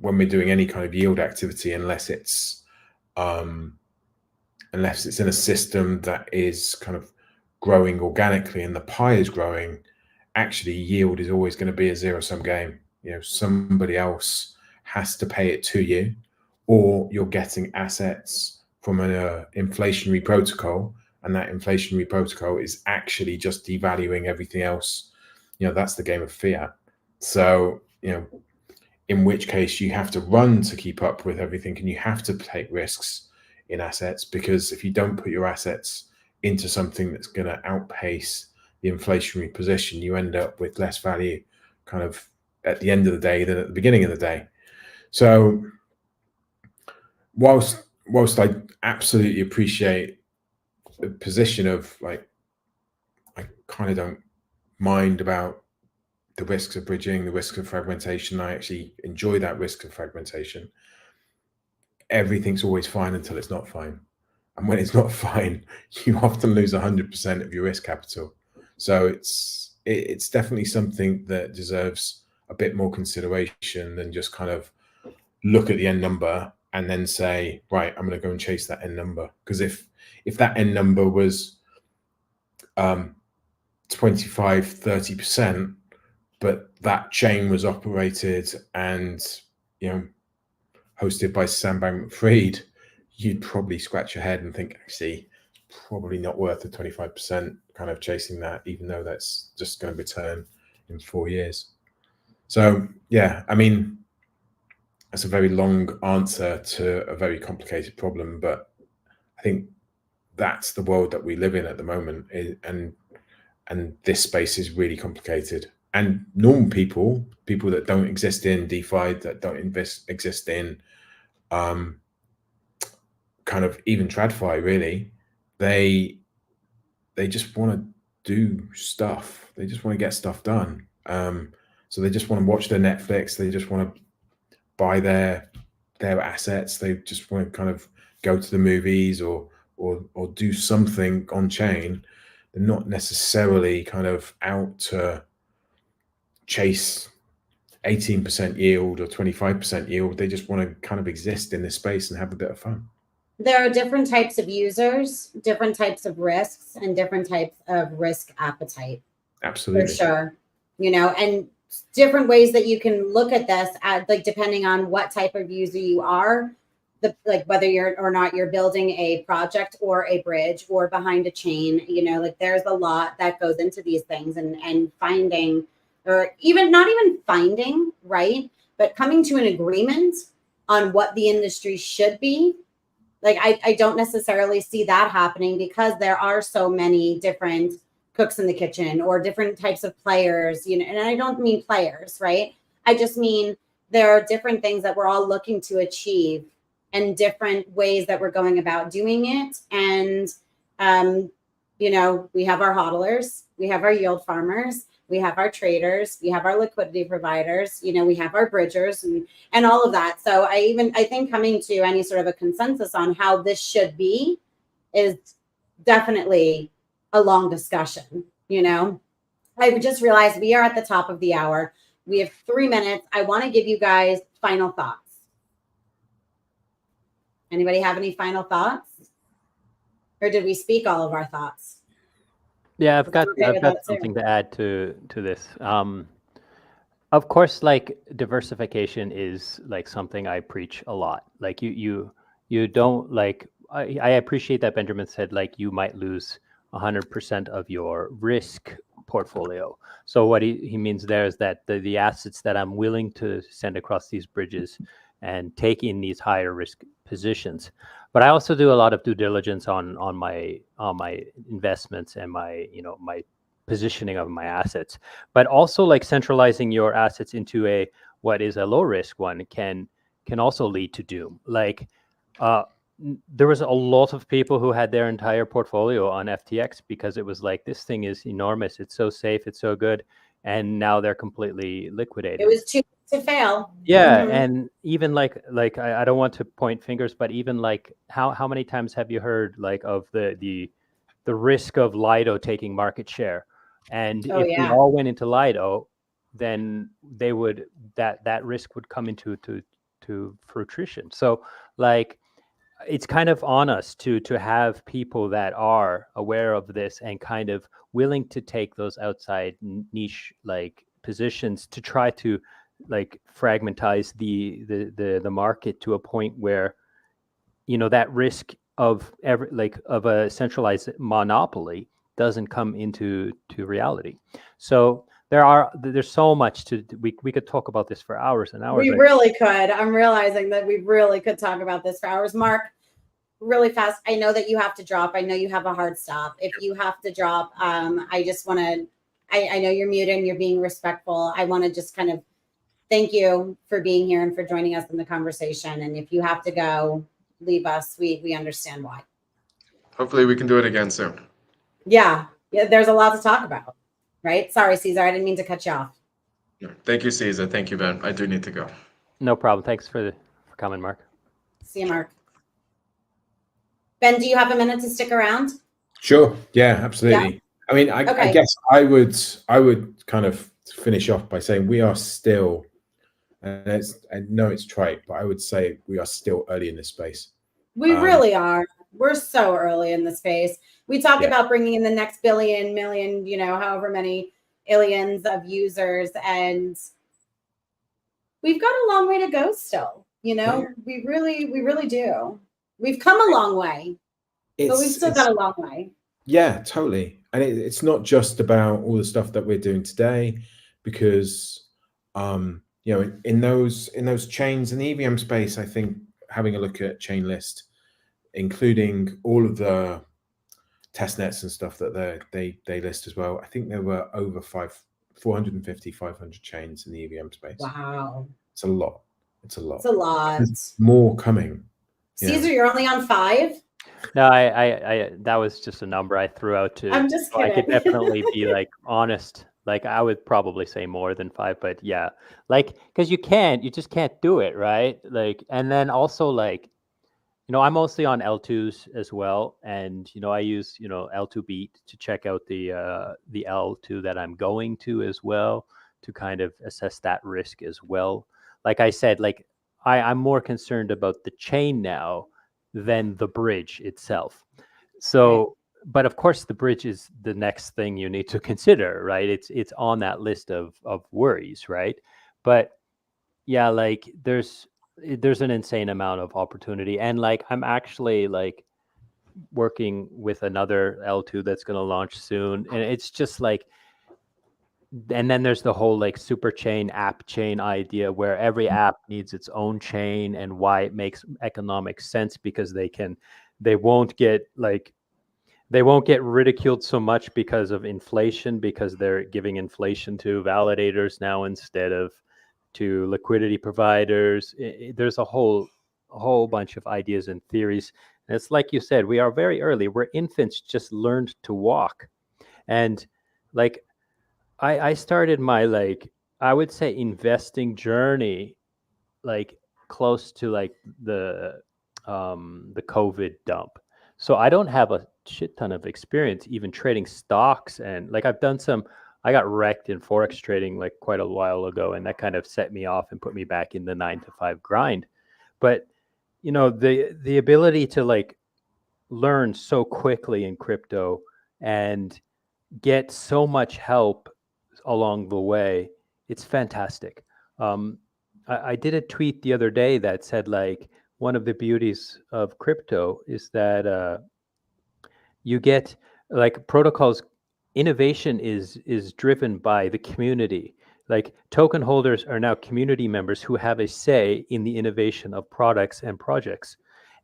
when we're doing any kind of yield activity, unless it's in a system that is kind of growing organically and the pie is growing, actually yield is always going to be a zero-sum game. Somebody else has to pay it to you, or you're getting assets from an inflationary protocol, and that inflationary protocol is actually just devaluing everything else. That's the game of fiat. So, in which case you have to run to keep up with everything, and you have to take risks in assets, because if you don't put your assets into something that's going to outpace the inflationary position, you end up with less value kind of at the end of the day than at the beginning of the day. So whilst I absolutely appreciate the position of like, I kind of don't mind about the risks of bridging, the risk of fragmentation. I actually enjoy that risk of fragmentation. Everything's always fine until it's not fine. And when it's not fine, you often lose 100% of your risk capital. So it's definitely something that deserves a bit more consideration than just kind of look at the end number and then say, right, I'm going to go and chase that end number. Because if that end number was 25, 30%, but that chain was operated and hosted by Sam Bankman-Fried, you'd probably scratch your head and think, actually, probably not worth the 25% kind of chasing that, even though that's just going to return in 4 years. So yeah, I mean, that's a very long answer to a very complicated problem, but I think that's the world that we live in at the moment, and this space is really complicated. And normal people that don't exist in DeFi, that don't exist in kind of even TradFi, really, they just want to do stuff. They just want to get stuff done. So they just want to watch their Netflix. They just want to buy their assets. They just want to kind of go to the movies or do something on chain. They're not necessarily kind of out to chase 18% yield or 25% yield. They just want to kind of exist in this space and have a bit of fun. There are different types of users, different types of risks, and different types of risk appetite. Absolutely. For sure. And different ways that you can look at this, like depending on what type of user you are, whether you're or not you're building a project or a bridge or behind a chain, there's a lot that goes into these things, and finding, or even not even finding, right, but coming to an agreement on what the industry should be. Like, I don't necessarily see that happening, because there are so many different cooks in the kitchen or different types of players, and I don't mean players, right? I just mean there are different things that we're all looking to achieve and different ways that we're going about doing it. And, we have our hodlers, we have our yield farmers, we have our traders, we have our liquidity providers, we have our bridgers and all of that. So I think coming to any sort of a consensus on how this should be is definitely a long discussion. I just realized we are at the top of the hour. We have 3 minutes. I want to give you guys final thoughts. Anybody have any final thoughts? Or did we speak all of our thoughts? Yeah, I've got something to add to this. Of course, like, diversification is like something I preach a lot. Like, you don't, like, I appreciate that Benjamin said, like, you might lose 100% of your risk portfolio. So what he means there is that the assets that I'm willing to send across these bridges and take in these higher risk positions. But I also do a lot of due diligence on my investments and my my positioning of my assets. But also, like, centralizing your assets into what is a low risk one can also lead to doom. Like, there was a lot of people who had their entire portfolio on FTX because it was like, this thing is enormous, it's so safe, it's so good, and now they're completely liquidated. It was too to fail. Yeah, and even like I don't want to point fingers, but even like how many times have you heard like of the risk of Lido taking market share? And if we all went into Lido, then they would that risk would come into fruition. So, like, it's kind of on us to have people that are aware of this and kind of willing to take those outside niche like positions to try to like fragmentize the market to a point where, you know, that risk of of a centralized monopoly doesn't come into reality. So there's so much we could talk about this for hours and hours. We really could. I'm realizing that we really could talk about this for hours. Mark, really fast. I know that you have to drop. I know you have a hard stop. If you have to drop, I just want to, I know you're muted and you're being respectful. I want to just kind of thank you for being here and for joining us in the conversation. And if you have to go, leave us. We understand why. Hopefully we can do it again soon. Yeah, there's a lot to talk about, right? Sorry, Caesar, I didn't mean to cut you off. Thank you, Caesar. Thank you, Ben. I do need to go. No problem. Thanks for coming, Mark. See you, Mark. Ben, do you have a minute to stick around? Sure. Yeah, absolutely. Yeah. I mean, I guess I would kind of finish off by saying we are still, and I know it's trite, but I would say we are still early in this space. We really are. We're so early in the space. We talk about bringing in the next billion, million, you know, however many aliens of users, and we've got a long way to go still. You know, we really do. We've come a long way, but we've still got a long way. Yeah, totally. And it's not just about all the stuff that we're doing today, because you know, in those chains in the EVM space, I think having a look at chain list, including all of the test nets and stuff that they list as well, I think there were over 450, 500 chains in the EVM space. Wow, it's a lot. It's a lot. It's a lot. There's more coming. Caesar, you're only on 5. No, I that was just a number I threw out to. I'm just kidding. I could definitely be like honest. Like I would probably say more than 5, but yeah, like because you just can't do it, right? Like, and then also like, you know, I'm mostly on L2s as well, and you know, I use L2 Beat to check out the L2 that I'm going to as well, to kind of assess that risk as well. Like I said, like I'm more concerned about the chain now than the bridge itself. So, but of course, the bridge is the next thing you need to consider, right? It's on that list of worries, right? But yeah, like there's an insane amount of opportunity, and like I'm actually like working with another L2 that's going to launch soon, and it's just like, and then there's the whole like super chain, app chain idea where every app needs its own chain, and why it makes economic sense because they won't get ridiculed so much because of inflation, because they're giving inflation to validators now instead of to liquidity providers. There's a whole bunch of ideas and theories. And it's like you said, we are very early. We're infants just learned to walk. And like I started my like, I would say investing journey like close to like the COVID dump. So I don't have a shit ton of experience even trading stocks, and like I got wrecked in Forex trading like quite a while ago, and that kind of set me off and put me back in the 9-to-5 grind. But you know, the ability to like learn so quickly in crypto and get so much help along the way, it's fantastic. I did a tweet the other day that said like, one of the beauties of crypto is that you get like protocols. Innovation is driven by the community. Like token holders are now community members who have a say in the innovation of products and projects.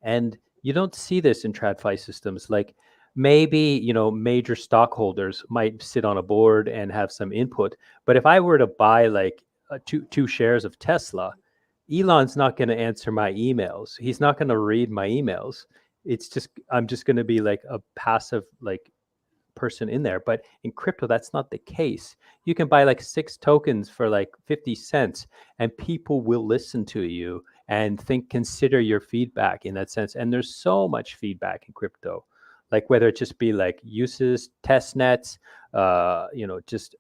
And you don't see this in TradFi systems. Like maybe, you know, major stockholders might sit on a board and have some input. But if I were to buy like two shares of Tesla, Elon's not going to answer my emails. He's not going to read my emails. It's just, I'm just going to be like a passive like person in there. But in crypto, that's not the case. You can buy like 6 tokens for like 50 cents and people will listen to you and consider your feedback in that sense. And there's so much feedback in crypto, like whether it just be like uses, test nets, you know, just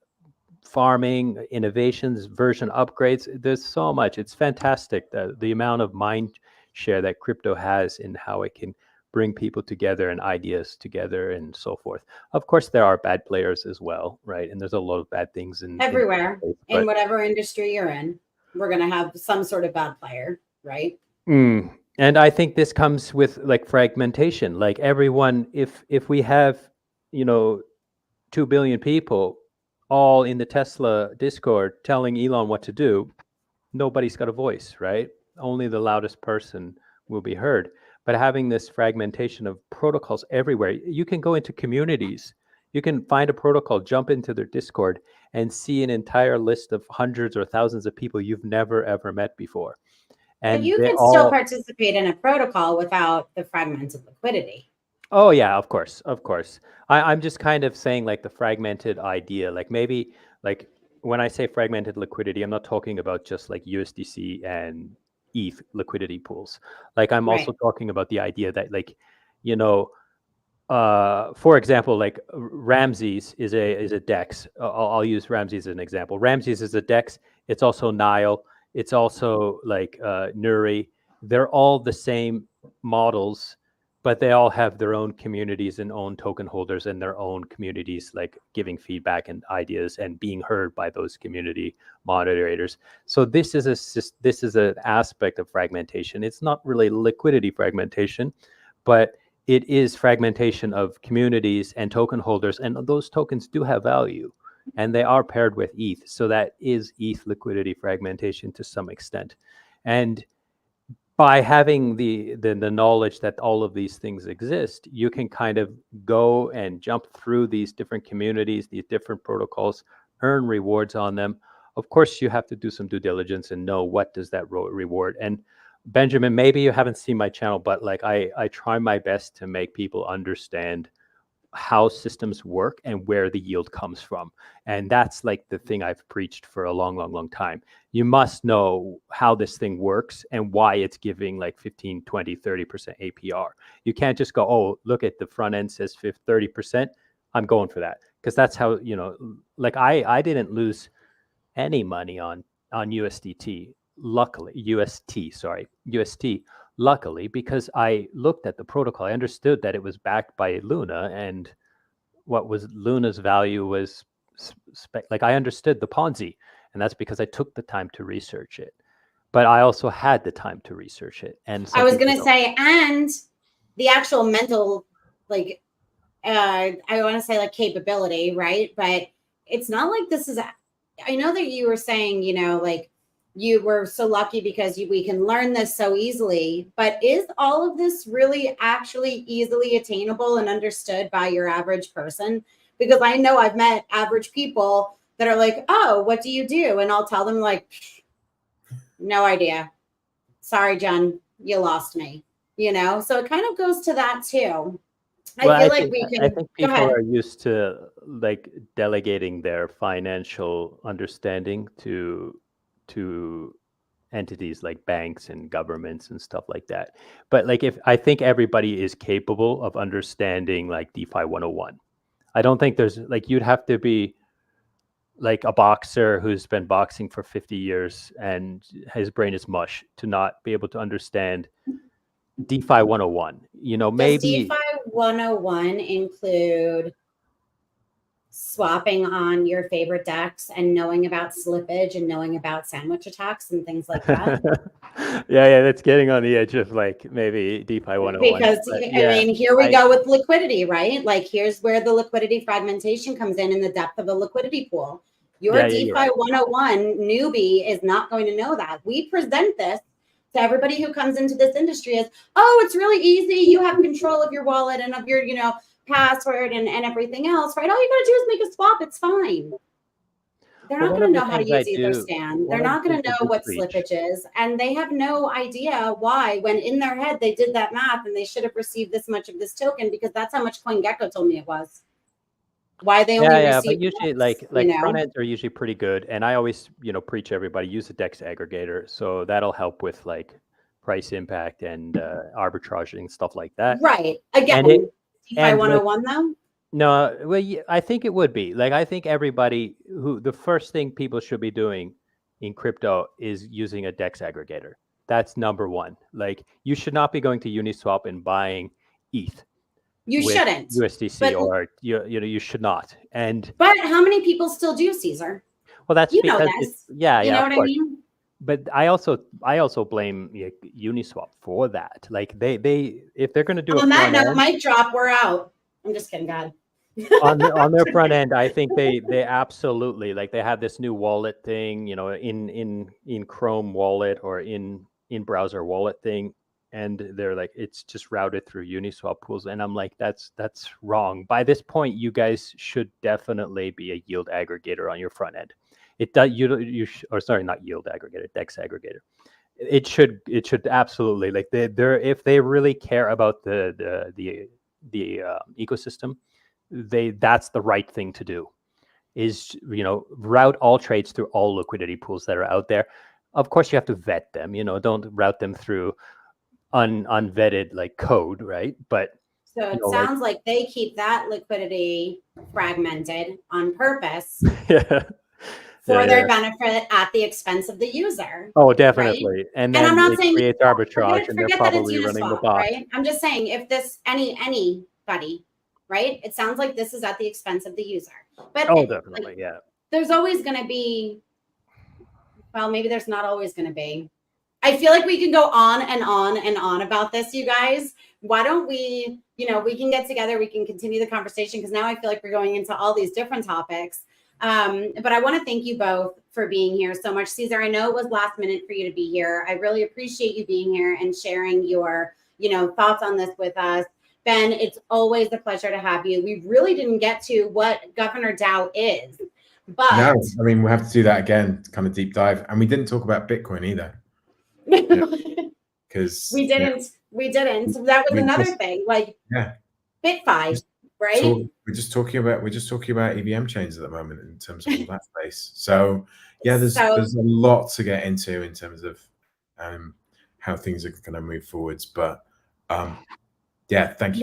farming, innovations, version upgrades. There's so much. It's fantastic, the amount of mind share that crypto has in how it can bring people together and ideas together and so forth. Of course, there are bad players as well, right? And there's a lot of bad things in everywhere, in whatever industry you're in. we're going to have some sort of bad player, right? And I think this comes with like fragmentation. Like everyone, if we have, 2 billion people all in the Tesla Discord telling Elon what to do, nobody's got a voice, right? Only the loudest person will be heard. But having this fragmentation of protocols everywhere, you can go into communities, you can find a protocol, jump into their Discord, and see an entire list of hundreds or thousands of people you've never ever met before. And but you could still participate in a protocol without the fragmented liquidity. Oh yeah, of course. I'm just kind of saying like the fragmented idea, like maybe like when I say fragmented liquidity, I'm not talking about just like USDC and ETH liquidity pools. Like I'm also talking about the idea that like, for example, like Ramses is a DEX. I'll use Ramses as an example. Ramses is a DEX. It's also Nile. It's also like Nuri. They're all the same models, but they all have their own communities and own token holders and their own communities, like giving feedback and ideas and being heard by those community moderators. So this is an aspect of fragmentation. It's not really liquidity fragmentation, but it is fragmentation of communities and token holders, and those tokens do have value, and they are paired with ETH. So that is ETH liquidity fragmentation to some extent. And by having the knowledge that all of these things exist, you can kind of go and jump through these different communities, these different protocols, earn rewards on them. Of course, you have to do some due diligence and know what does that reward. And Benjamin, maybe you haven't seen my channel, but like I try my best to make people understand how systems work and where the yield comes from. And that's like the thing I've preached for a long time. You must know how this thing works and why it's giving like 15, 20, 30% APR. You can't just go, oh, look at the front end says 30%. I'm going for that. Because that's how, like I didn't lose any money on USDT. Luckily, UST, luckily, because I looked at the protocol, I understood that it was backed by Luna, and what was Luna's value was like I understood the Ponzi, and that's because I took the time to research it. But I also had the time to research it, and I was going to say, and the actual mental, like, I want to say like capability, right? But it's not like this is. I know that you were saying, like, you were so lucky because we can learn this so easily, but is all of this really actually easily attainable and understood by your average person? Because I know I've met average people that are like, oh, what do you do? And I'll tell them like, no idea. Sorry, John, you lost me, So it kind of goes to that too. I think people are used to like delegating their financial understanding to entities like banks and governments and stuff like that. But like I think everybody is capable of understanding like DeFi 101. I don't think there's like you'd have to be like a boxer who's been boxing for 50 years and his brain is mush to not be able to understand DeFi 101. Maybe does DeFi 101 include swapping on your favorite DEX and knowing about slippage and knowing about sandwich attacks and things like that? yeah, that's getting on the edge of like maybe DeFi 101. Because here we go with liquidity, right? Like here's where the liquidity fragmentation comes in the depth of the liquidity pool. Your DeFi 101 newbie is not going to know that. We present this to everybody who comes into this industry as, oh, it's really easy. You have control of your wallet and of your, password and everything else, right? All you got to do is make a swap. It's fine. They're not going to know how to use Etherscan. They're not going to know what slippage is. And they have no idea why, when in their head they did that math and they should have received this much of this token because that's how much CoinGecko told me it was. Why they only received but usually like front ends are usually pretty good. And I always, preach everybody use a DEX aggregator. So that'll help with like price impact and arbitrage and stuff like that. Right. Again, DeFi 101 though? No, well, I think it would be. Like, I think everybody the first thing people should be doing in crypto is using a DEX aggregator. That's number one. Like, you should not be going to Uniswap and buying ETH. You shouldn't. USDC or, you should not. But how many people still do, Caesar? Well, that's because you know what I mean? but I also blame Uniswap for that. Like they if they're going to do on that note, mic drop, we're out. I'm just kidding, God. on their front end, I think they absolutely, like, they have this new wallet thing, you know, in Chrome wallet or in browser wallet thing, and they're like, it's just routed through Uniswap pools, and I'm like, that's wrong. By this point, you guys should definitely be a yield aggregator on your front end. It does or sorry, not yield aggregator, DEX aggregator. It should absolutely, like, they're if they really care about the ecosystem, that's the right thing to do, is, you know, route all trades through all liquidity pools that are out there. Of course, you have to vet them, you know, don't route them through unvetted like code, right? But so it sounds like they keep that liquidity fragmented on purpose. Yeah. For their benefit at the expense of the user. Oh, definitely. Right? And then I'm not saying create arbitrage, and they're probably running the bot. Right? I'm just saying, if this anybody, right? It sounds like this is at the expense of the user. But definitely, like, yeah. There's always going to be. Well, maybe there's not always going to be. I feel like we can go on and on and on about this, you guys. Why don't we? You know, we can get together. We can continue the conversation, because now I feel like we're going into all these different topics. But I want to thank you both for being here so much. Caesar, I know it was last minute for you to be here. I really appreciate you being here and sharing your, you know, thoughts on this with us. Ben, it's always a pleasure to have you. We really didn't get to what Governor DAO is, but no, I mean, we'll have to do that again, kind of deep dive. And we didn't talk about Bitcoin either. Because we didn't. That was another thing. Like, BitFi. Right. We're just talking about EVM chains at the moment in terms of all that space. So yeah, there's a lot to get into in terms of how things are going to move forwards. But yeah, thank you.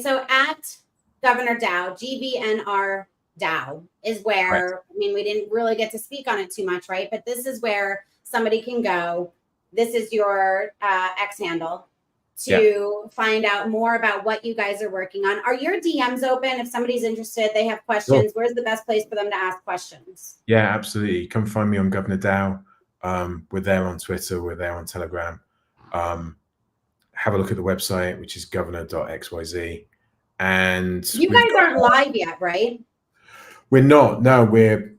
So at Governor DAO, GVNR DAO is where, I mean, we didn't really get to speak on it too much, right? But this is where somebody can go. This is your X handle to find out more about what you guys are working on. Are your DMs open? If somebody's interested, they have questions, where's the best place for them to ask questions? Yeah, absolutely. Come find me on Governor DAO. We're there on Twitter. We're there on Telegram. Have a look at the website, which is governor.xyz. And you guys aren't live yet, right? We're not. No, we're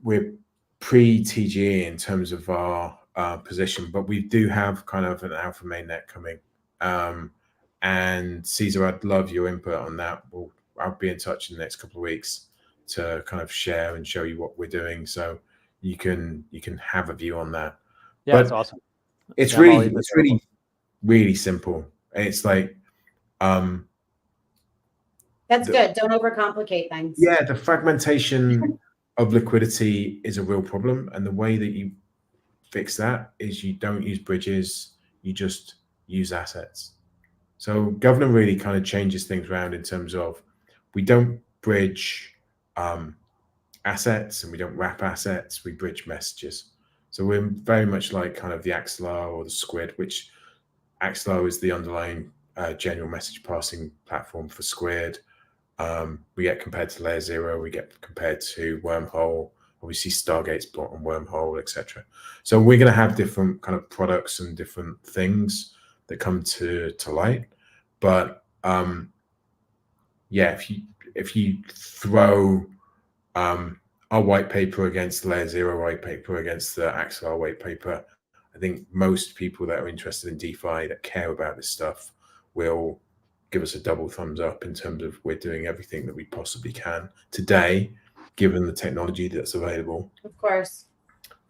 pre-TGE in terms of our position, but we do have kind of an alpha mainnet coming. And Caesar, I'd love your input on that. I'll be in touch in the next couple of weeks to kind of share and show you what we're doing, so you can have a view on that. Yeah, that's awesome. It's really simple. It's like that's good. Don't overcomplicate things. Yeah, the fragmentation of liquidity is a real problem, and the way that you fix that is you don't use bridges, you just use assets. So Governor really kind of changes things around in terms of, we don't bridge assets and we don't wrap assets, we bridge messages. So we're very much like kind of the Axelar or the Squid, which Axelar is the underlying general message passing platform for Squid. We get compared to Layer 0, we get compared to Wormhole, obviously Stargate's built on Wormhole, etc. So we're going to have different kind of products and different things that come to light. But yeah, if you throw our white paper against the Layer 0 white paper against the Axelar white paper, I think most people that are interested in DeFi, that care about this stuff, will give us a double thumbs up in terms of we're doing everything that we possibly can today, given the technology that's available, of course,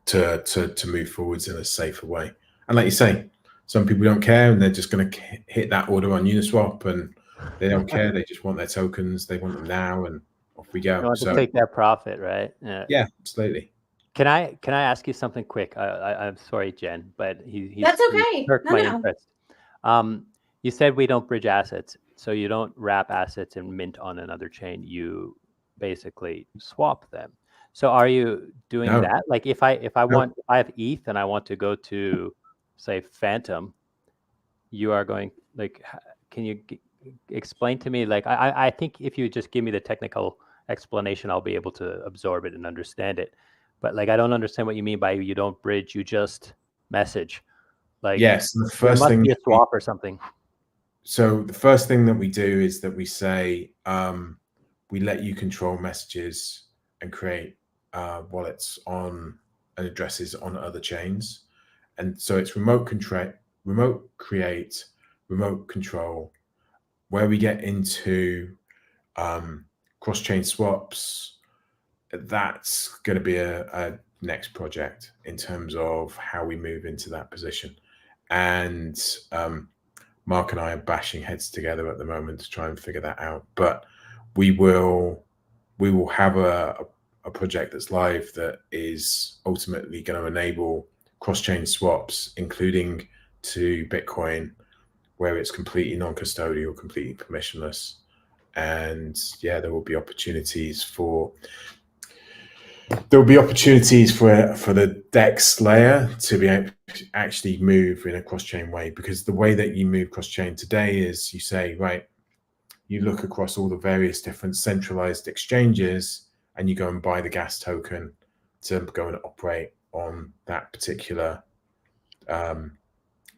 to move forwards in a safer way. And like you say, some people don't care and they're just going to hit that order on Uniswap and they don't care. They just want their tokens. They want them now, and off we go. They want to take their profit, right? Yeah, absolutely. Can I ask you something quick? I'm sorry, Jen, but that's okay. He perked my interest. You said we don't bridge assets, so you don't wrap assets and mint on another chain. You basically swap them. So are you doing that? Like if I have ETH and I want to go to, say, Phantom, you are going, like, can you explain to me? Like, I think if you just give me the technical explanation, I'll be able to absorb it and understand it. but like I don't understand what you mean by you don't bridge, you just message. Like yes, the there first must thing be a swap or something. So the first thing that we do is that we say we let you control messages and create wallets on and addresses on other chains, and so it's remote create, remote control. Where we get into cross-chain swaps, that's going to be a next project in terms of how we move into that position, and Mark and I are bashing heads together at the moment to try and figure that out. But we will have a project that's live that is ultimately going to enable cross-chain swaps, including to Bitcoin, where it's completely non-custodial, completely permissionless. And yeah, there will be opportunities for the DEX layer to be able to actually move in a cross-chain way, because the way that you move cross-chain today is you say, right, you look across all the various different centralized exchanges and you go and buy the gas token to go and operate on that particular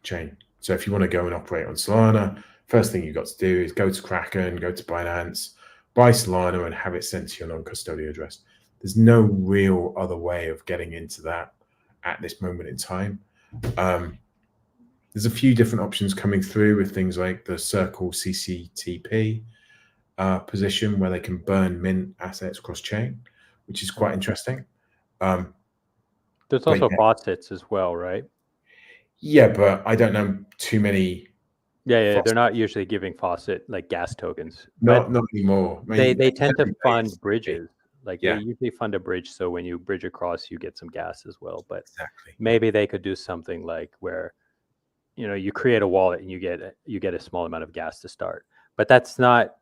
chain. So if you want to go and operate on Solana, first thing you've got to do is go to Kraken, go to Binance, buy Solana and have it sent to your non-custodial address. There's no real other way of getting into that at this moment in time. There's a few different options coming through with things like the Circle CCTP position, where they can burn mint assets cross-chain, which is quite interesting. There's also faucets as well, right? Yeah, but I don't know too many. Yeah, they're not usually giving faucet like gas tokens. Not anymore. I mean, they tend to fund bridges. Like yeah. They usually fund a bridge, so when you bridge across, you get some gas as well. But exactly, maybe they could do something like where, you create a wallet and you get a small amount of gas to start. But that's not.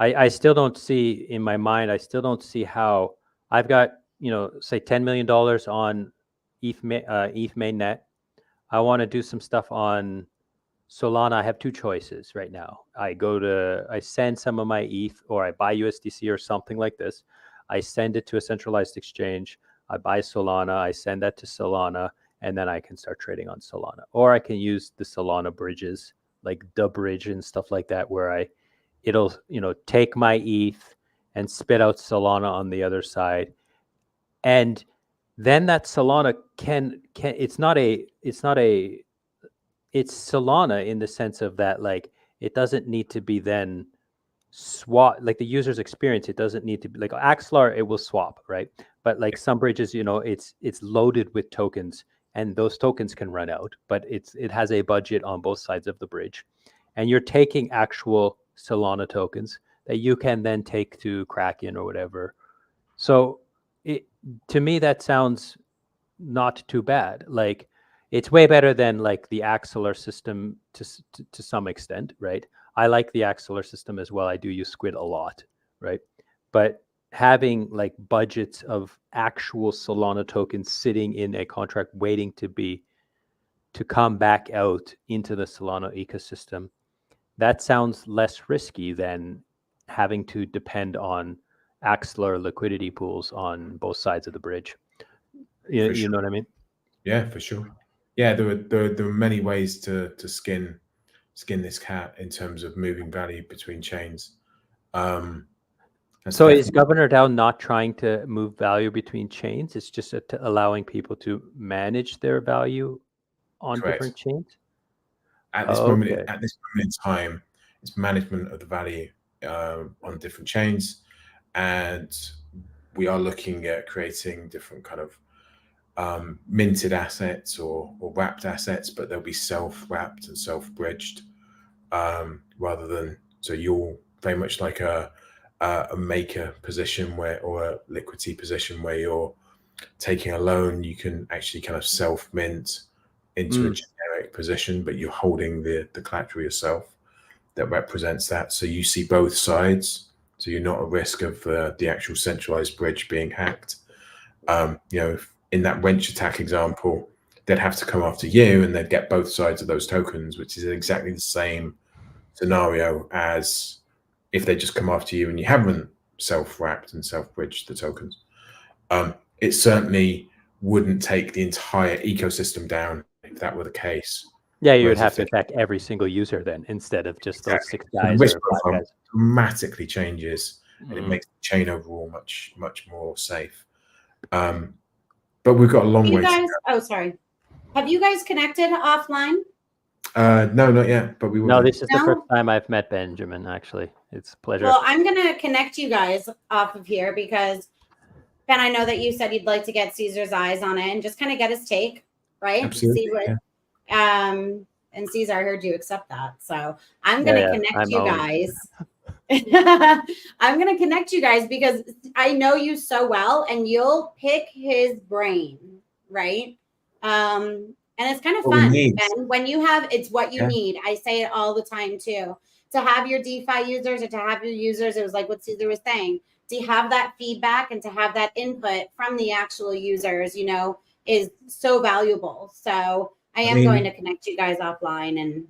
I still don't see in my mind. I still don't see how I've got say $10 million on ETH mainnet. I want to do some stuff on Solana. I have two choices right now. I send some of my ETH, or I buy USDC or something like this. I send it to a centralized exchange. I buy Solana. I send that to Solana, and then I can start trading on Solana. Or I can use the Solana bridges, like the bridge and stuff like that, where it'll take my ETH and spit out Solana on the other side, and then that Solana it's Solana in the sense of that, like, it doesn't need to be then swap, like the user's experience. It doesn't need to be like Axelar, it will swap, right? But like some bridges, it's loaded with tokens, and those tokens can run out, but it has a budget on both sides of the bridge, and you're taking actual Solana tokens that you can then take to Kraken or whatever. So to me, that sounds not too bad. Like, it's way better than like the Axelar system to some extent, right? I like the Axelar system as well. I do use Squid a lot, right? But having like budgets of actual Solana tokens sitting in a contract waiting to come back out into the Solana ecosystem, that sounds less risky than having to depend on Axelar liquidity pools on both sides of the bridge. You know what I mean? Yeah, for sure. Yeah, there are many ways to skin this cat in terms of moving value between chains. So is Governor DAO not trying to move value between chains? It's just allowing people to manage their value on different chains? At this moment in time, it's management of the value on different chains, and we are looking at creating different kind of minted assets or wrapped assets, but they'll be self-wrapped and self-bridged, rather than, so you're very much like a maker position or a liquidity position where you're taking a loan. You can actually kind of self-mint into a generic position, but you're holding the collateral yourself that represents that. So you see both sides. So you're not at risk of the actual centralized bridge being hacked. In that wrench attack example, they'd have to come after you and they'd get both sides of those tokens, which is exactly the same scenario as if they just come after you and you haven't self-wrapped and self-bridged the tokens. it certainly wouldn't take the entire ecosystem down if that were the case. Yeah, you would have to attack every single user then, instead of just those 6 guys or 5 guys. Dramatically changes, and it makes the chain overall much more safe. But we've got a long way to go. Oh, sorry. Have you guys connected offline? No, not yet, but we will. No, this is the first time I've met Benjamin, actually. It's a pleasure. Well, I'm going to connect you guys off of here because, Ben, I know that you said you'd like to get Caesar's eyes on it and just kind of get his take, right? Absolutely. See what, and Caesar, I heard you accept that. So I'm going to connect you guys. I'm going to connect you guys because I know you so well and you'll pick his brain, right? And it's kind of fun. And when you have, it's what you need. I say it all the time too. To have your DeFi users or to have your users, it was like what Caesar was saying, to have that feedback and to have that input from the actual users, you know, is so valuable. So I am going to connect you guys offline. And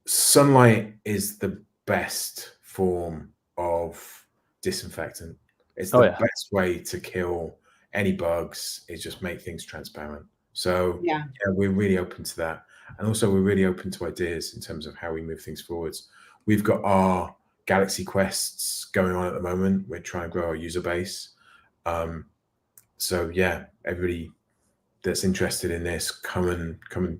sunlight is the best form of disinfectant. It's the best way to kill any bugs, is just make things transparent. So yeah, we're really open to that. And also we're really open to ideas in terms of how we move things forwards. We've got our Galaxy quests going on at the moment. We're trying to grow our user base. So yeah, everybody that's interested in this, come and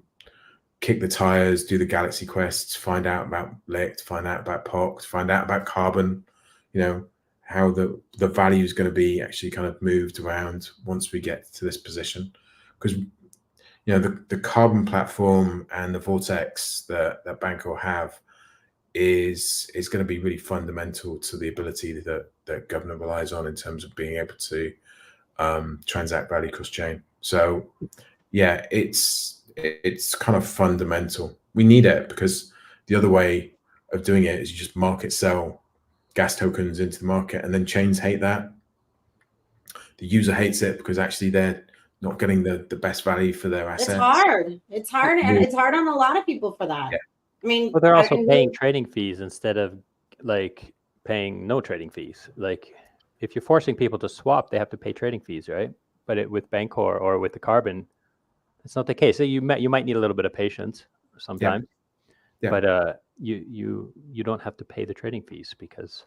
kick the tires, do the Galaxy quests, find out about Licked, find out about POC, find out about carbon, you know, how the value is going to be actually kind of moved around once we get to this position. Because, you know, the carbon platform and the vortex that Banter have is going to be really fundamental to the ability that governor relies on in terms of being able to transact value cross chain. So yeah, it's kind of fundamental. We need it because the other way of doing it is you just market sell gas tokens into the market, and then chains hate that. The user hates it because actually they're not getting the best value for their assets. It's hard, and it's hard on a lot of people for that. Yeah. I mean, but they're also paying trading fees instead of like paying no trading fees. Like if you're forcing people to swap, they have to pay trading fees, right? But with Banter or with the carbon, it's not the case. So you might need a little bit of patience sometimes, but you don't have to pay the trading fees because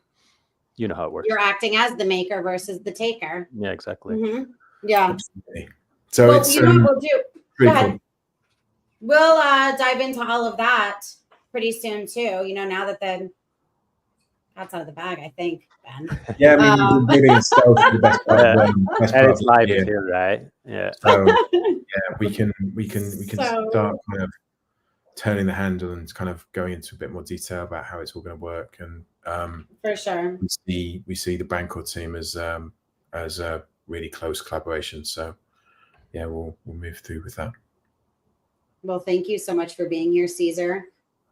you know how it works. You're acting as the maker versus the taker. Yeah, exactly. Mm-hmm. Yeah. Absolutely. So it's you know what we'll do. Go ahead. Cool. We'll dive into all of that pretty soon too. You know, now that the cat's out of the bag, I think, Ben. Yeah, I mean, we're doing stealth for the best part of and it's live here, right? Yeah. So yeah, we can start kind of turning the handle and kind of going into a bit more detail about how it's all going to work. And for sure, we see the Banter team as a really close collaboration. So yeah, we'll move through with that. Well, thank you so much for being here, Caesar.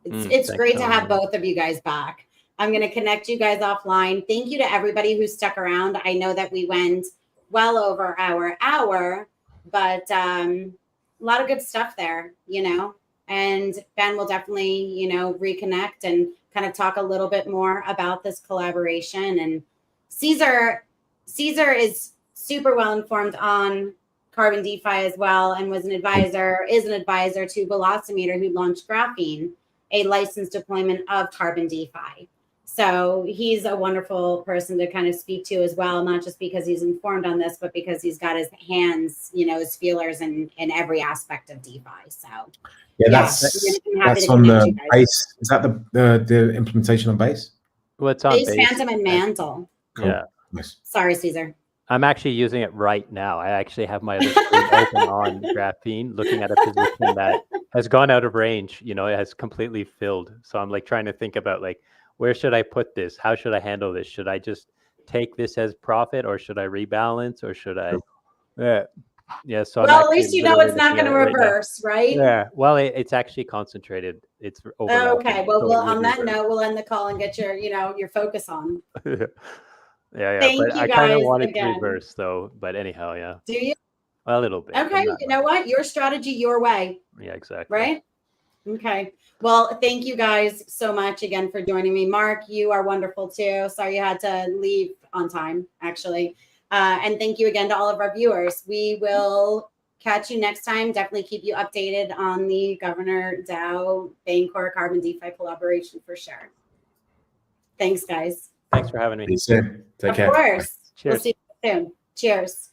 It's great to have both of you guys back. I'm going to connect you guys offline. Thank you to everybody who stuck around. I know that we went well over our hour, but a lot of good stuff there, you know, and Ben will definitely, you know, reconnect and kind of talk a little bit more about this collaboration. And Caesar is super well informed on Carbon DeFi as well, and is an advisor to Velocimeter, who launched Graphene, a licensed deployment of Carbon DeFi. So he's a wonderful person to kind of speak to as well, not just because he's informed on this, but because he's got his hands, you know, his feelers in every aspect of DeFi. So that's on the base. Is that the implementation on base? Well, it's on base, Phantom, and Mantle. Cool. Yeah. Nice. Sorry, Caesar. I'm actually using it right now. I actually have my other screen open on Graphene, looking at a position that has gone out of range. You know, it has completely filled. So I'm like trying to think about like, where should I put this? How should I handle this? Should I just take this as profit, or should I rebalance, or should I? Yeah. So well, at least you know it's not going to reverse, right? Yeah. Well, it's actually concentrated. It's okay. Well, on that note, we'll end the call and get your focus on. Yeah. But I kind of wanted to reverse though. But anyhow, yeah. Do you? A little bit. Okay. You know what? Your strategy, your way. Yeah, exactly. Right? Okay. Well, thank you guys so much again for joining me. Mark, you are wonderful too. Sorry you had to leave on time, actually. And thank you again to all of our viewers. We will catch you next time. Definitely keep you updated on the Governor DAO Bancor Carbon DeFi collaboration for sure. Thanks, guys. Thanks for having me. See you soon. Take care. Of course. Cheers. We'll see you soon. Cheers.